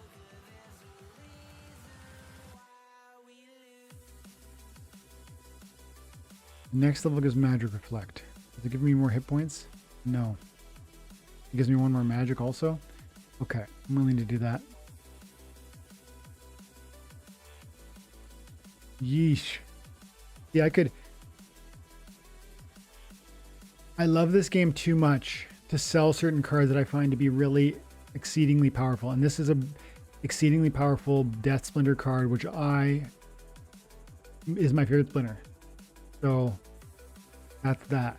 Next level gives Magic Reflect. Does it give me more hit points? No. It gives me one more magic also? Okay, I'm willing to do that. Yeesh. Yeah, I love this game too much to sell certain cards that I find to be really exceedingly powerful. And this is a exceedingly powerful Death Splinter card, which is my favorite Splinter. So that's that.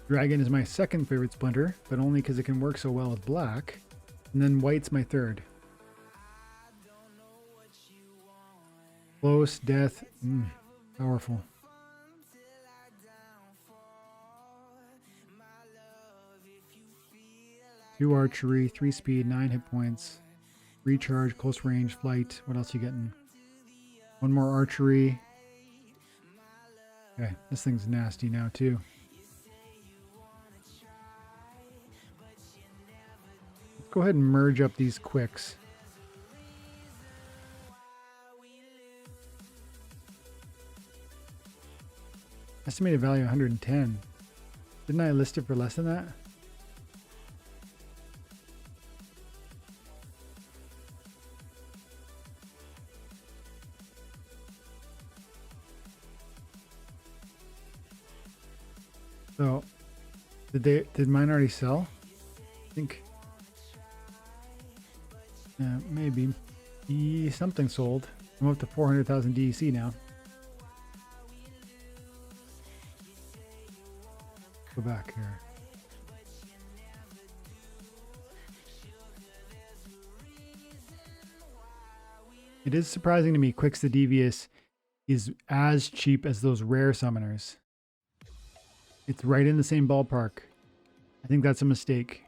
Dragon is my second favorite Splinter, but only because it can work so well with black. And then white's my third. Close, Death, powerful. 2 archery, 3 speed, 9 hit points, recharge, close range, flight. What else you getting? 1 more archery. Okay, this thing's nasty now too. Let's go ahead and merge up these quicks. Estimated value 110. Didn't I list it for less than that? So, did mine already sell? I think, maybe. Something sold. I'm up to 400,000 DEC now. Go back here. It is surprising to me Quix the Devious is as cheap as those rare summoners. It's right in the same ballpark. I think that's a mistake.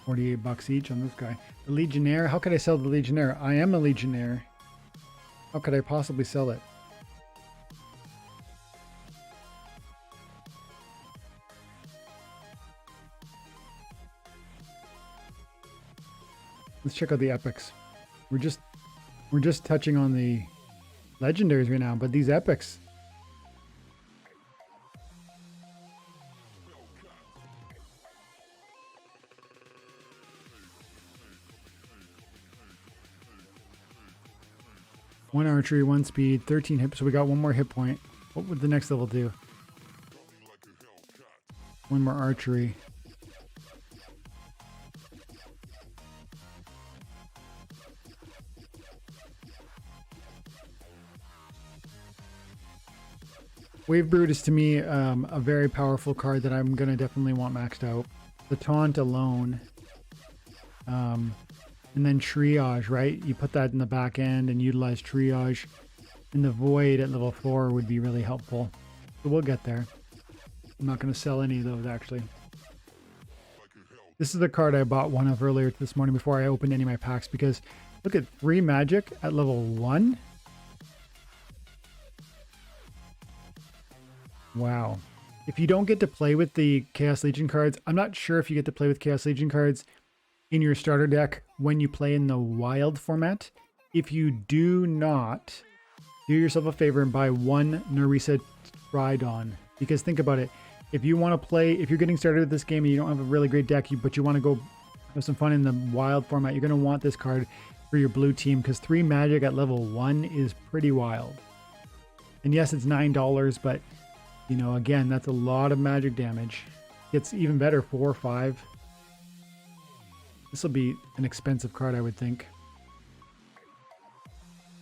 $48 each on this guy. The Legionnaire. How could I sell the Legionnaire? I am a Legionnaire. How could I possibly sell it? Let's check out the epics. We're just touching on the legendaries right now, but these epics. One archery, one speed, 13 hit. So we got one more hit point. What would the next level do? One more archery. Wave Brood is to me a very powerful card that I'm going to definitely want maxed out. The taunt alone. And then triage, right? You put that in the back end and utilize triage. And the void at level 4 would be really helpful. So we'll get there. I'm not going to sell any of those actually. This is the card I bought one of earlier this morning before I opened any of my packs, because look at 3 magic at level 1. Wow. If you don't get to play with the Chaos Legion cards, I'm not sure if you get to play with Chaos Legion cards in your starter deck when you play in the wild format. If you do not, do yourself a favor and buy one Narisa Tridon. Because think about it. If you want to play, if you're getting started with this game and you don't have a really great deck, but you want to go have some fun in the wild format, you're going to want this card for your blue team, because 3 magic at level 1 is pretty wild. And yes, it's $9, but you know, again, that's a lot of magic damage. It's even better, 4 or 5. This will be an expensive card, I would think.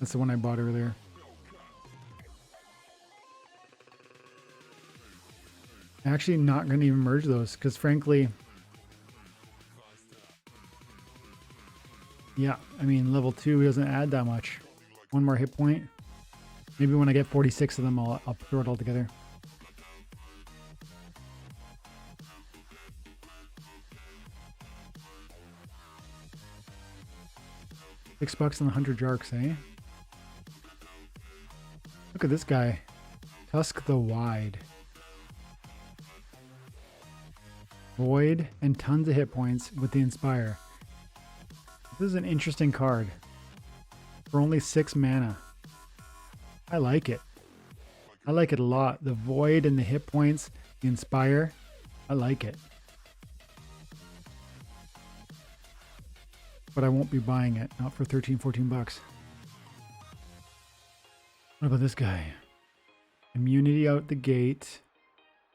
That's the one I bought earlier. I'm actually not going to even merge those, because frankly, yeah, I mean, level 2 doesn't add that much. One more hit point. Maybe when I get 46 of them, I'll throw it all together. $6 on the 100 Jarks, eh? Look at this guy. Tusk the Wide. Void and tons of hit points with the Inspire. This is an interesting card. For only 6 mana. I like it. I like it a lot. The Void and the hit points, the Inspire. I like it. But I won't be buying it. Not for 13, 14 bucks. What about this guy? Immunity out the gate.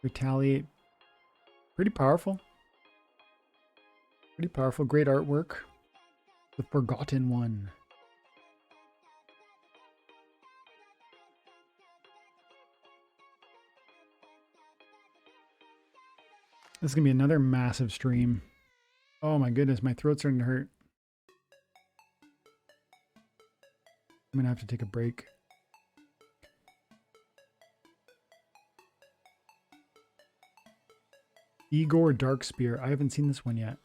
Retaliate. Pretty powerful. Pretty powerful. Great artwork. The Forgotten One. This is going to be another massive stream. Oh my goodness, my throat's starting to hurt. I'm going to have to take a break. Igor Darkspear. I haven't seen this one yet.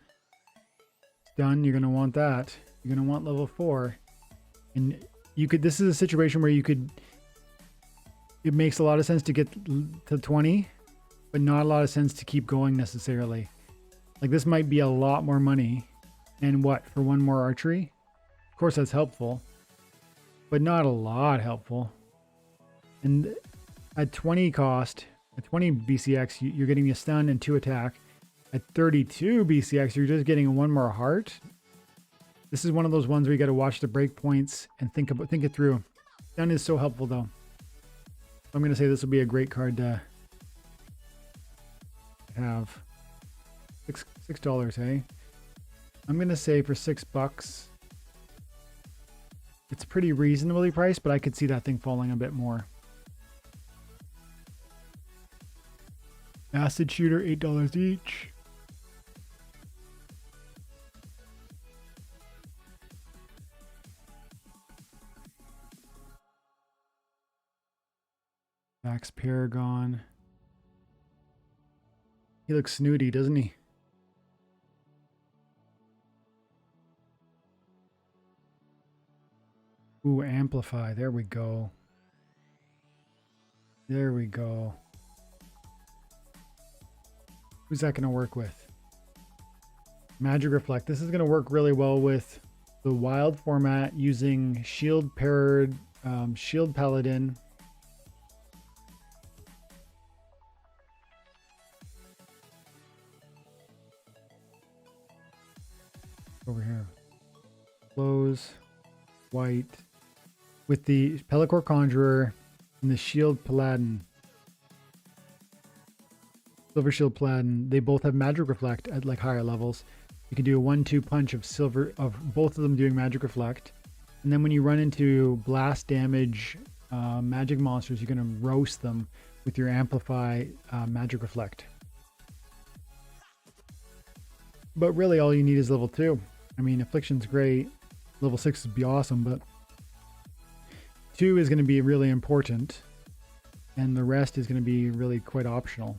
Done. You're going to want that. You're going to want level 4. And you could, this is a situation where you could, it makes a lot of sense to get to 20, but not a lot of sense to keep going necessarily. Like this might be a lot more money. And what, for one more archery? Of course that's helpful, but not a lot helpful. And at 20 cost, at 20 BCX, you're getting a stun and 2 attack. At 32 BCX, you're just getting 1 more heart. This is one of those ones where you got to watch the breakpoints and think it through. Stun is so helpful though. I'm going to say this will be a great card to have. $6, hey? I'm going to say for $6, it's pretty reasonably priced, but I could see that thing falling a bit more. Acid Shooter, $8 each. Max Paragon. He looks snooty, doesn't he? Ooh, Amplify. There we go. There we go. Who's that going to work with? Magic Reflect. This is going to work really well with the wild format using shield paired, shield paladin. Over here. Close, white, with the Pelacor Conjurer and the Shield Paladin. Silver Shield Paladin, they both have Magic Reflect at like higher levels. You can do a 1-2 punch of silver, of both of them doing Magic Reflect. And then when you run into blast damage magic monsters, you're going to roast them with your Amplify Magic Reflect. But really all you need is level 2. I mean, Affliction's great. Level 6 would be awesome, but 2 is going to be really important. And the rest is going to be really quite optional.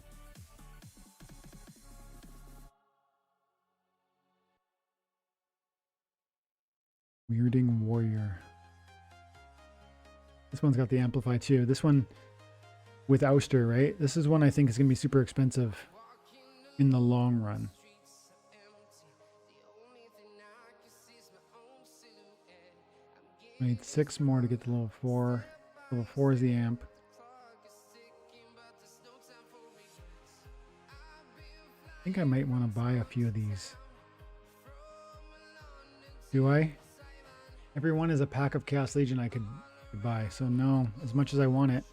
Weirding Warrior. This one's got the Amplify too. This one with Ouster, right? This is one I think is going to be super expensive in the long run. I need 6 more to get to level 4. Level 4 is the amp. I think I might want to buy a few of these. Do I? Every one is a pack of Chaos Legion I could buy, so no, as much as I want it.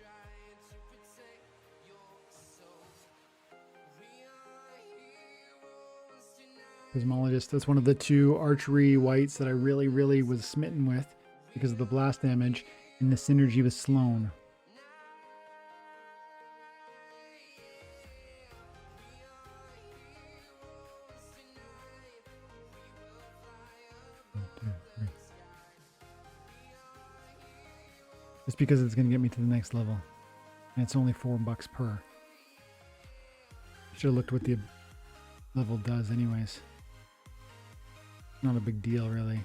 Cosmologist, that's one of the 2 archery whites that I really was smitten with because of the blast damage and the synergy with Sloan. Just because it's going to get me to the next level. And it's only $4 per. Should have looked what the level does anyways. Not a big deal really.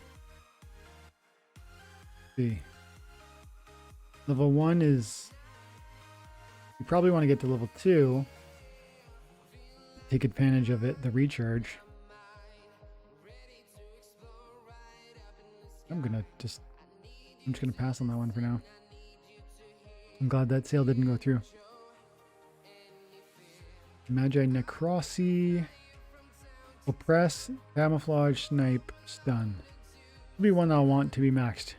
See. Level 1 is... You probably want to get to level 2. Take advantage of it, the recharge. I'm just gonna pass on that one for now. I'm glad that sale didn't go through. Magi Necrosi, Oppress, Camouflage, Snipe, Stun. It'll be one I'll want to be maxed.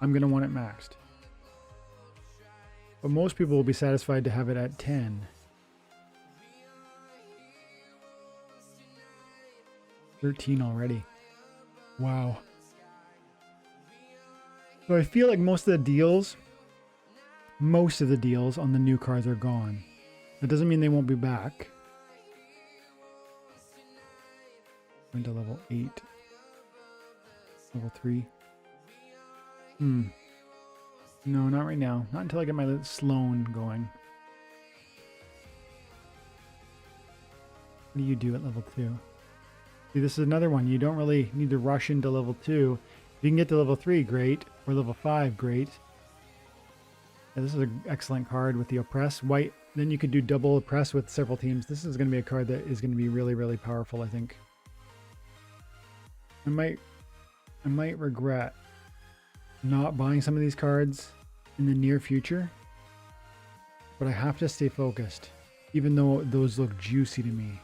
I'm gonna want it maxed. But most people will be satisfied to have it at 10. 13 already. Wow. So I feel like most of the deals on the new cards are gone. That doesn't mean they won't be back. Went to level 8. Level 3. No, not right now. Not until I get my Sloan going. What do you do at level 2? See, this is another one. You don't really need to rush into level 2. If you can get to level 3, great. Or level 5, great. Yeah, this is an excellent card with the Oppress. White, then you could do double Oppress with several teams. This is going to be a card that is going to be really powerful, I think. I might regret not buying some of these cards in the near future. But I have to stay focused, even though those look juicy to me.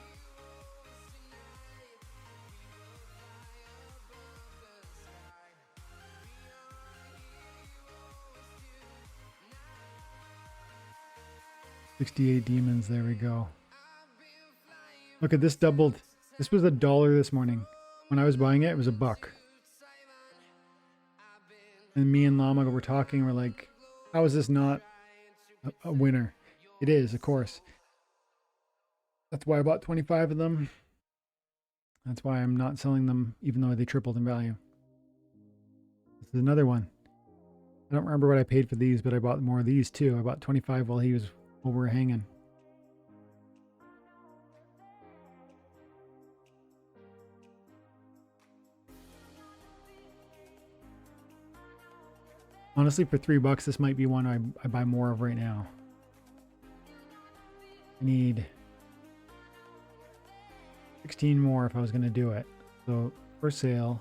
$68 demons, there we go. Look at this, doubled. This was $1 this morning. When I was buying it, it was $1. And me and Llama were talking, we're like, how is this not a winner? It is, of course. That's why I bought 25 of them. That's why I'm not selling them, even though they tripled in value. This is another one. I don't remember what I paid for these, but I bought more of these too. I bought 25 while we were hanging. Honestly, for $3, this might be one I buy more of right now. I need 16 more if I was going to do it. So, for sale,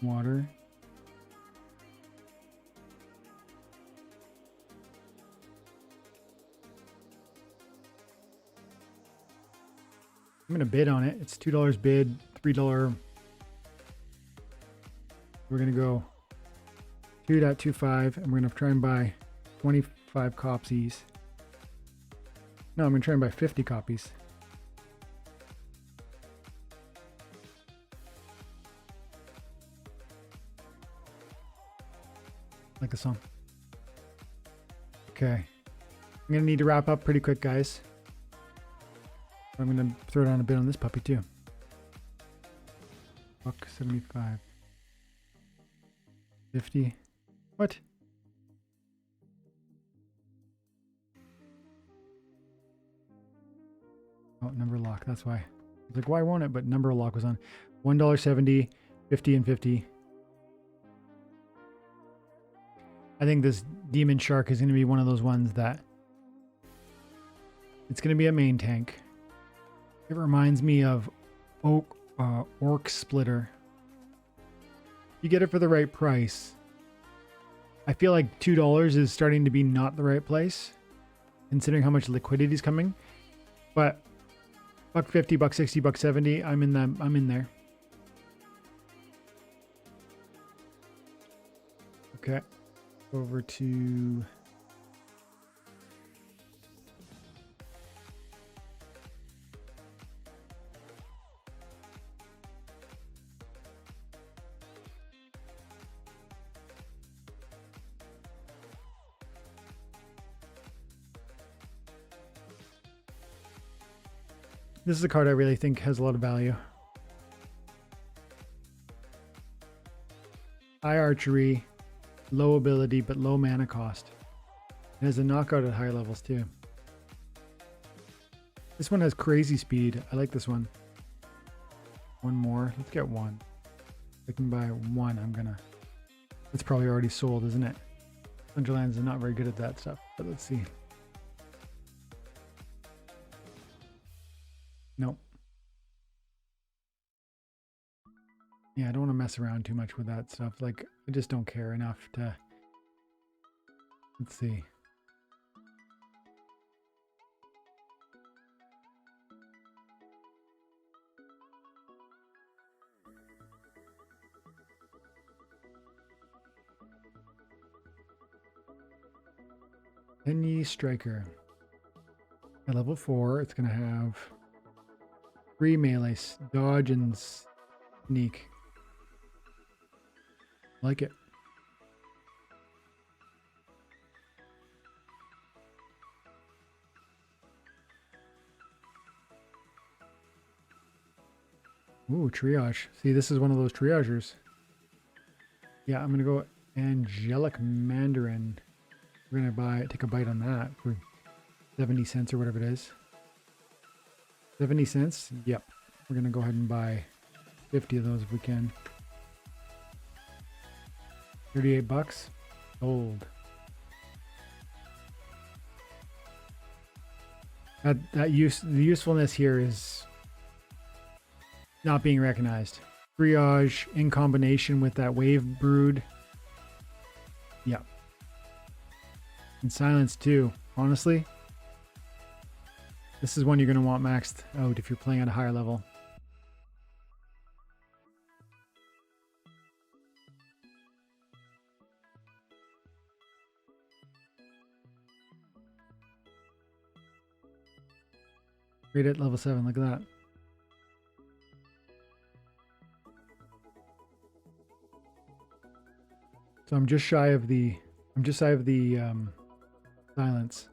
Water. I'm gonna bid on it. It's $2 bid, $3. We're gonna go 2.25 and we're gonna try and buy 25 copies. No, I'm gonna try and buy 50 copies. Like the song. Okay. I'm gonna need to wrap up pretty quick, guys. I'm gonna throw down a bid on this puppy too. Buck 75. 50. What? Oh, number lock. That's why. I was like, why won't it? But number lock was on. $1.70, 50 and 50. I think this demon shark is going to be one of those ones that it's going to be a main tank. It reminds me of Orc Splitter. You get it for the right price. I feel like $2 is starting to be not the right place, considering how much liquidity is coming. But $1.50, $1.60, $1.70, I'm in there. Okay. Over to this is a card I really think has a lot of value. High archery, low ability, but low mana cost. It has a knockout at higher levels too. This one has crazy speed. I like this one. One more. Let's get one. If I can buy one, I'm gonna. It's probably already sold, isn't it? Splinterlands is not very good at that stuff, but let's see. Nope. Yeah, I don't want to mess around too much with that stuff. Like, I just don't care enough to... Let's see. Penny Striker. At level 4, it's going to have 3 melee, dodge, and sneak. Like it. Ooh, triage. See, this is one of those triagers. Yeah, I'm gonna go Angelic Mandarin. We're gonna take a bite on that for 70 cents or whatever it is. 70 cents? Yep. We're gonna go ahead and buy 50 of those if we can. 38 bucks. Sold. The usefulness here is not being recognized. Triage in combination with that wave brood. Yep. And silence too. Honestly, this is one you're going to want maxed out if you're playing at a higher level. Great at level 7, look at that. So I'm just shy of the silence.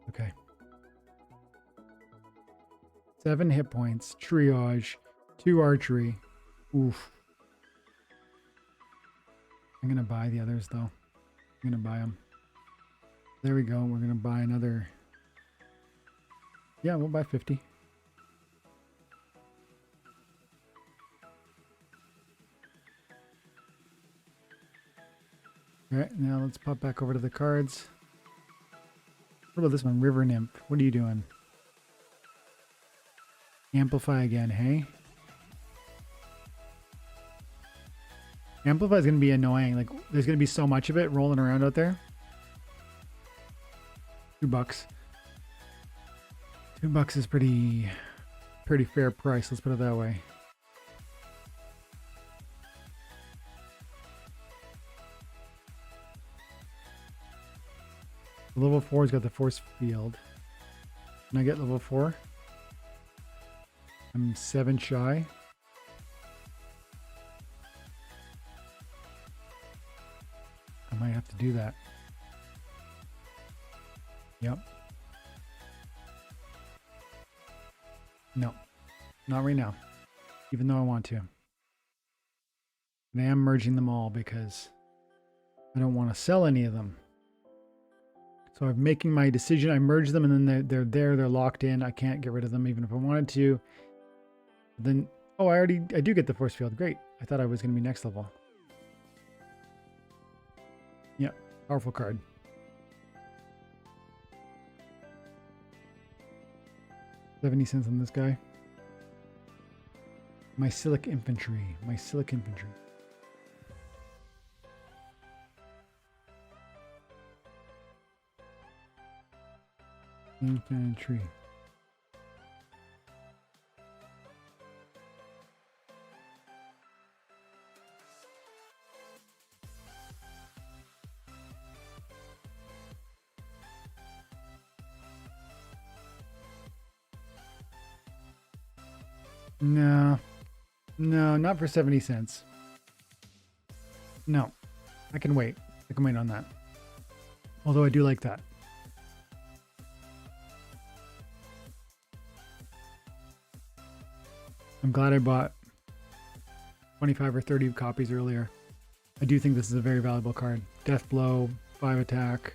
Okay. 7 hit points, triage, 2 archery. Oof. I'm gonna buy the others though. I'm gonna buy them. There we go. We're gonna buy another. Yeah, we'll buy 50. All right, now let's pop back over to the cards. What about this one, River Nymph? What are you doing? Amplify again, hey? Amplify is going to be annoying. Like, there's going to be so much of it rolling around out there. $2. $2 is pretty fair price. Let's put it that way. Level 4's got the force field. Can I get level 4? I'm 7 shy. I might have to do that. Yep. No, not right now, even though I want to. And I am merging them all because I don't want to sell any of them. So I'm making my decision. I merge them and then they're locked in. I can't get rid of them even if I wanted to. Then, oh, I do get the force field. Great. I thought I was going to be next level. Yeah, powerful card. $0.70 on this guy. Mycelic infantry. Mycelic infantry. Infantry. No, not for 70 cents. No, I can wait. I can wait on that. Although I do like that. I'm glad I bought 25 or 30 copies earlier. I do think this is a very valuable card. Death Blow, 5 attack.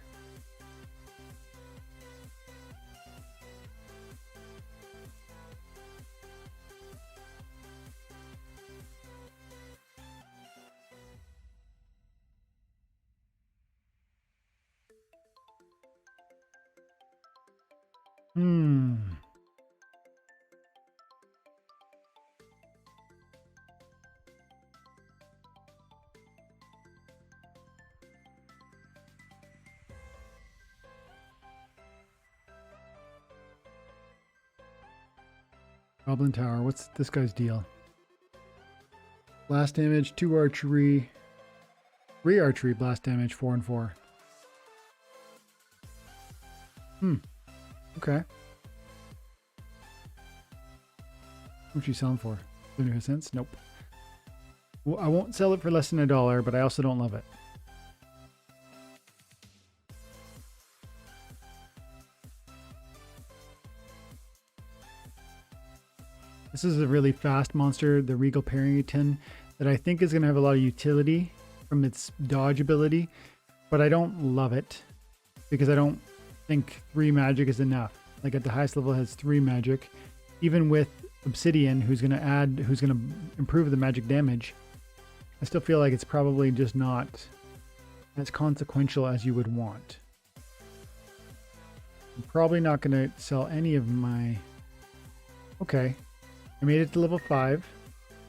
Goblin Tower. What's this guy's deal? Blast damage, 2 archery, 3 archery, blast damage, 4 and 4. Okay. What you selling for? 75 cents? Nope. Well, I won't sell it for less than $1, but I also don't love it. This is a really fast monster, the Regal Parrington, that I think is going to have a lot of utility from its dodge ability, but I don't love it because I don't think 3 magic is enough. Like at the highest level it has 3 magic. Even with Obsidian, who's going to improve the magic damage, I still feel like it's probably just not as consequential as you would want. I'm probably not going to sell any of my... Okay. I made it to level 5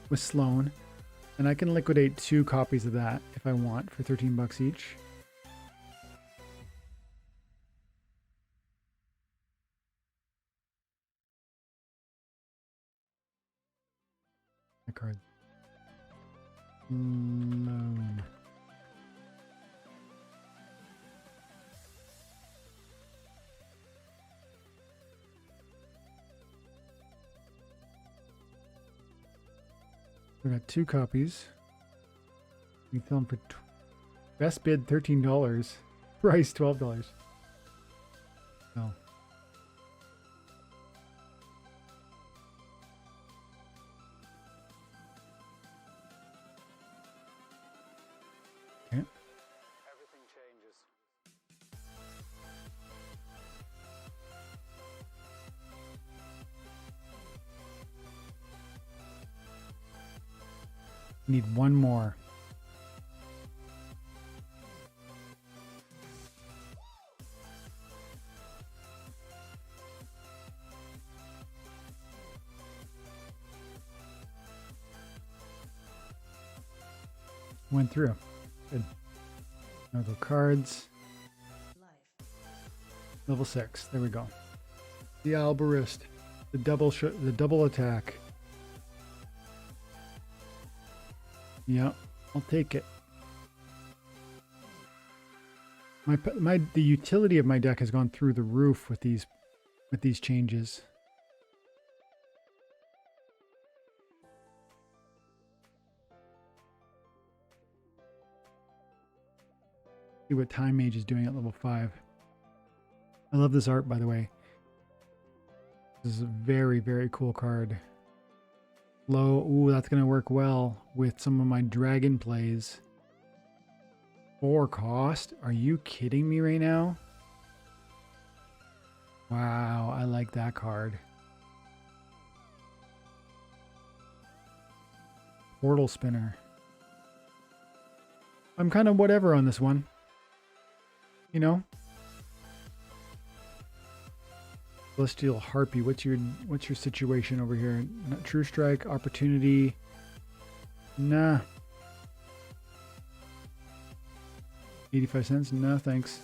with Sloan, and I can liquidate 2 copies of that if I want for $13 each. My card. Sloan. We got 2 copies. We can sell them for best bid $13. Price $12. No. Okay. Everything changes. Need one more. Went through. Good. Now go cards. Level 6. There we go. The Albarist. The double attack. Yep, I'll take it. The utility of my deck has gone through the roof with these changes. See what Time Mage is doing at level 5. I love this art, by the way. This is a very, very cool card. Low, ooh, that's going to work well with some of my dragon plays. 4 cost? Are you kidding me right now? Wow, I like that card. Portal Spinner. I'm kind of whatever on this one. You know? Celestial Harpy, what's your situation over here? Not True Strike, Opportunity. Nah. 85 cents? No, thanks.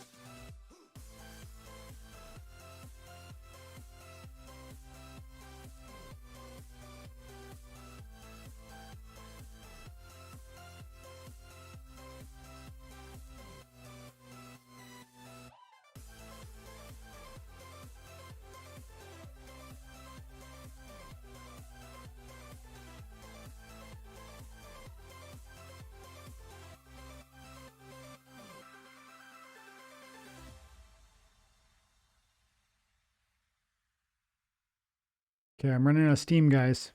Okay, I'm running out of steam, guys.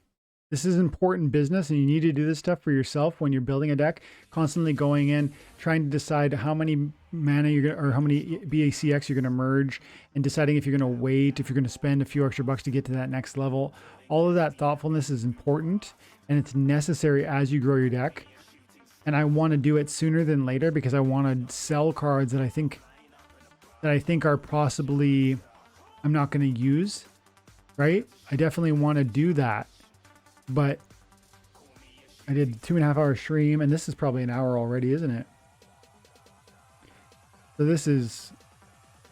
This is important business, and you need to do this stuff for yourself when you're building a deck. Constantly going in, trying to decide how many mana you're gonna, or how many BACX you're gonna merge, and deciding if you're gonna wait, if you're gonna spend a few extra bucks to get to that next level. All of that thoughtfulness is important, and it's necessary as you grow your deck. And I want to do it sooner than later because I want to sell cards that I think are possibly I'm not going to use. Right? I definitely want to do that, but I did 2.5 hour stream, and this is probably an hour already, isn't it? So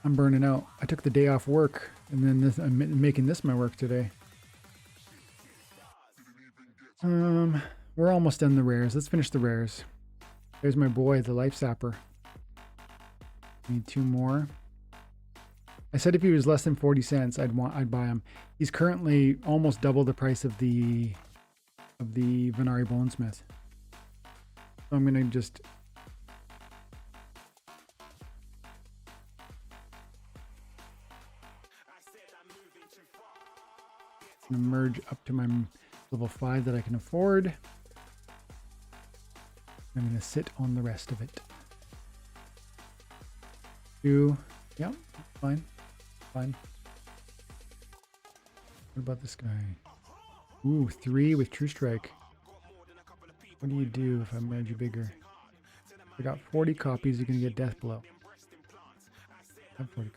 I'm burning out. I took the day off work, and then I'm making this my work today. We're almost done the rares. Let's finish the rares. There's my boy, the Life Sapper. Need 2 more. I said if he was less than 40 cents, I'd buy him. He's currently almost double the price of the Venari Bonesmith. So I'm gonna just merge up to my level 5 that I can afford. I'm gonna sit on the rest of it. 2, yeah, fine. Fine. What about this guy? Ooh, 3 with True Strike. What do you do if I merge you bigger? I got 40 copies, you're going to get Death Blow. I have 40.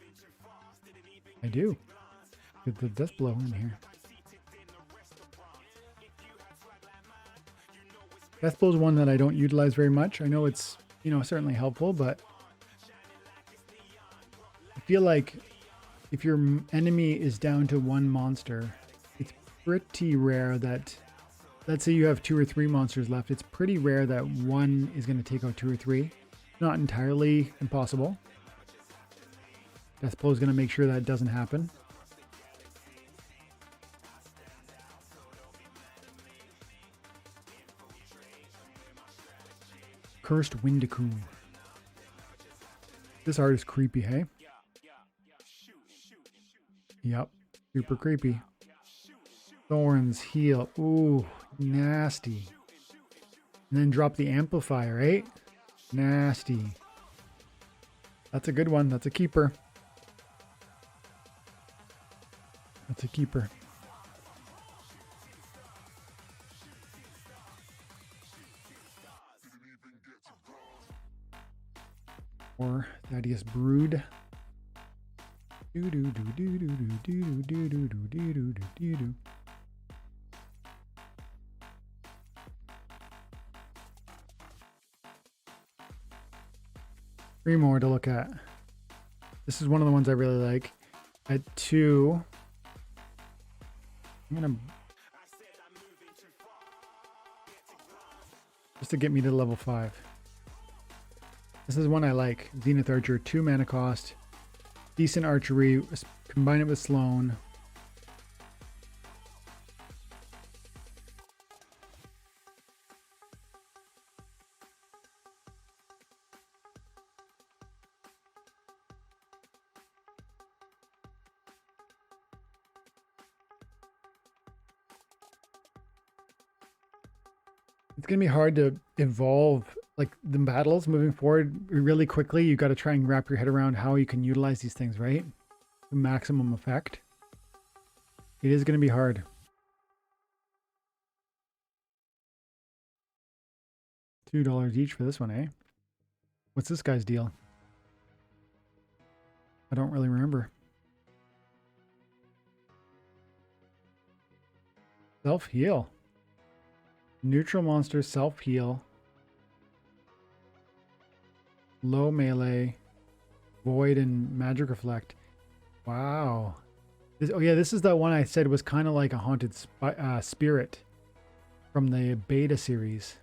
I do. Get the Death Blow in here. Death Blow is one that I don't utilize very much. I know it's, certainly helpful, but I feel like if your enemy is down to 1 monster, it's pretty rare that, let's say you have 2 or 3 monsters left, it's pretty rare that one is going to take out 2 or 3. Not entirely impossible. Death Blow is going to make sure that doesn't happen. Cursed Windiku. This art is creepy, hey? Yep, super creepy. Thorns, heal. Ooh, nasty. And then drop the amplifier, right? Nasty. That's a good one. That's a keeper. That's a keeper. Or Thaddeus Brood. Do do do do do do do do do do do do do do. 3 more to look at. This is one of the ones I really like. At 2, I'm gonna, just to get me to level 5. This is one I like. Zenith Archer, 2 mana cost, decent archery, combine it with Sloan. It's going to be hard to evolve like the battles moving forward really quickly. You got to try and wrap your head around how you can utilize these things, right? The maximum effect. It is going to be hard. $2 each for this one, eh? What's this guy's deal? I don't really remember. Self-heal. Neutral monster self-heal. Low melee. Void and magic reflect. Wow. Oh yeah, this is the one I said was kind of like a haunted spirit from the beta series.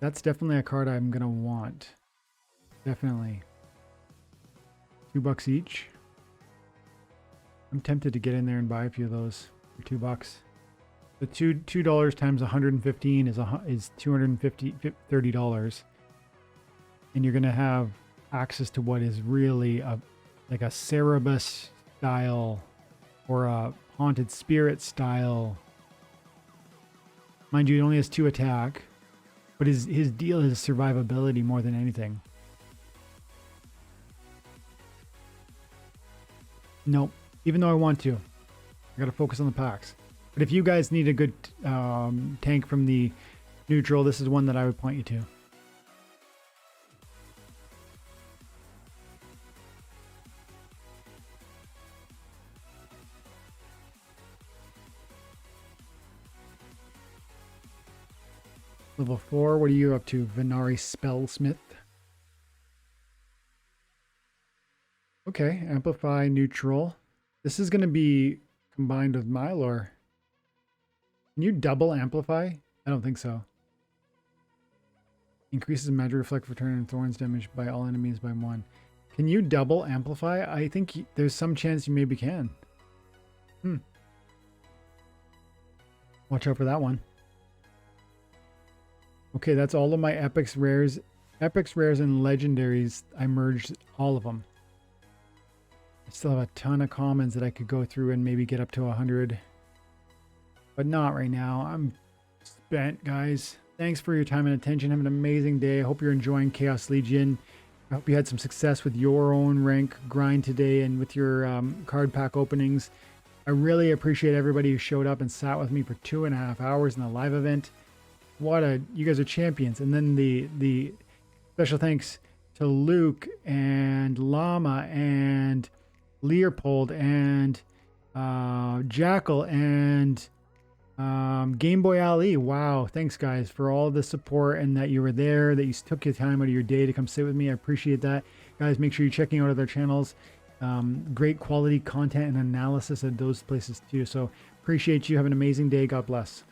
That's definitely a card I'm going to want. Definitely. $2 each. I'm tempted to get in there and buy a few of those for $2. The $2 times 115 is $30, and you're gonna have access to what is really like a Cerebus style or a haunted spirit style. Mind you, it only has 2 attack, but his deal is survivability more than anything. Nope. Even though I want to, I gotta focus on the packs. But if you guys need a good tank from the neutral, this is one that I would point you to. Level 4, what are you up to? Venari Spellsmith. Okay, amplify neutral. This is going to be combined with Mylor. Can you double amplify? I don't think so. Increases magic reflect, return, and thorns damage by all enemies by 1. Can you double amplify? I think there's some chance you maybe can. Watch out for that one. Okay, that's all of my epics, rares. Epics, rares, and legendaries. I merged all of them. I still have a ton of commons that I could go through and maybe get up to 100. But not right now. I'm spent, guys. Thanks for your time and attention. Have an amazing day. I hope you're enjoying Chaos Legion. I hope you had some success with your own rank grind today and with your card pack openings. I really appreciate everybody who showed up and sat with me for 2.5 hours in the live event. You guys are champions. And then the special thanks to Luke and Llama and Leopold and Jackal and Game Boy Ali. Wow, thanks guys for all the support and that you were there, that you took your time out of your day to come sit with me. I appreciate that. Guys, make sure you're checking out other channels. Great quality content and analysis at those places too. So appreciate you. Have an amazing day. God bless.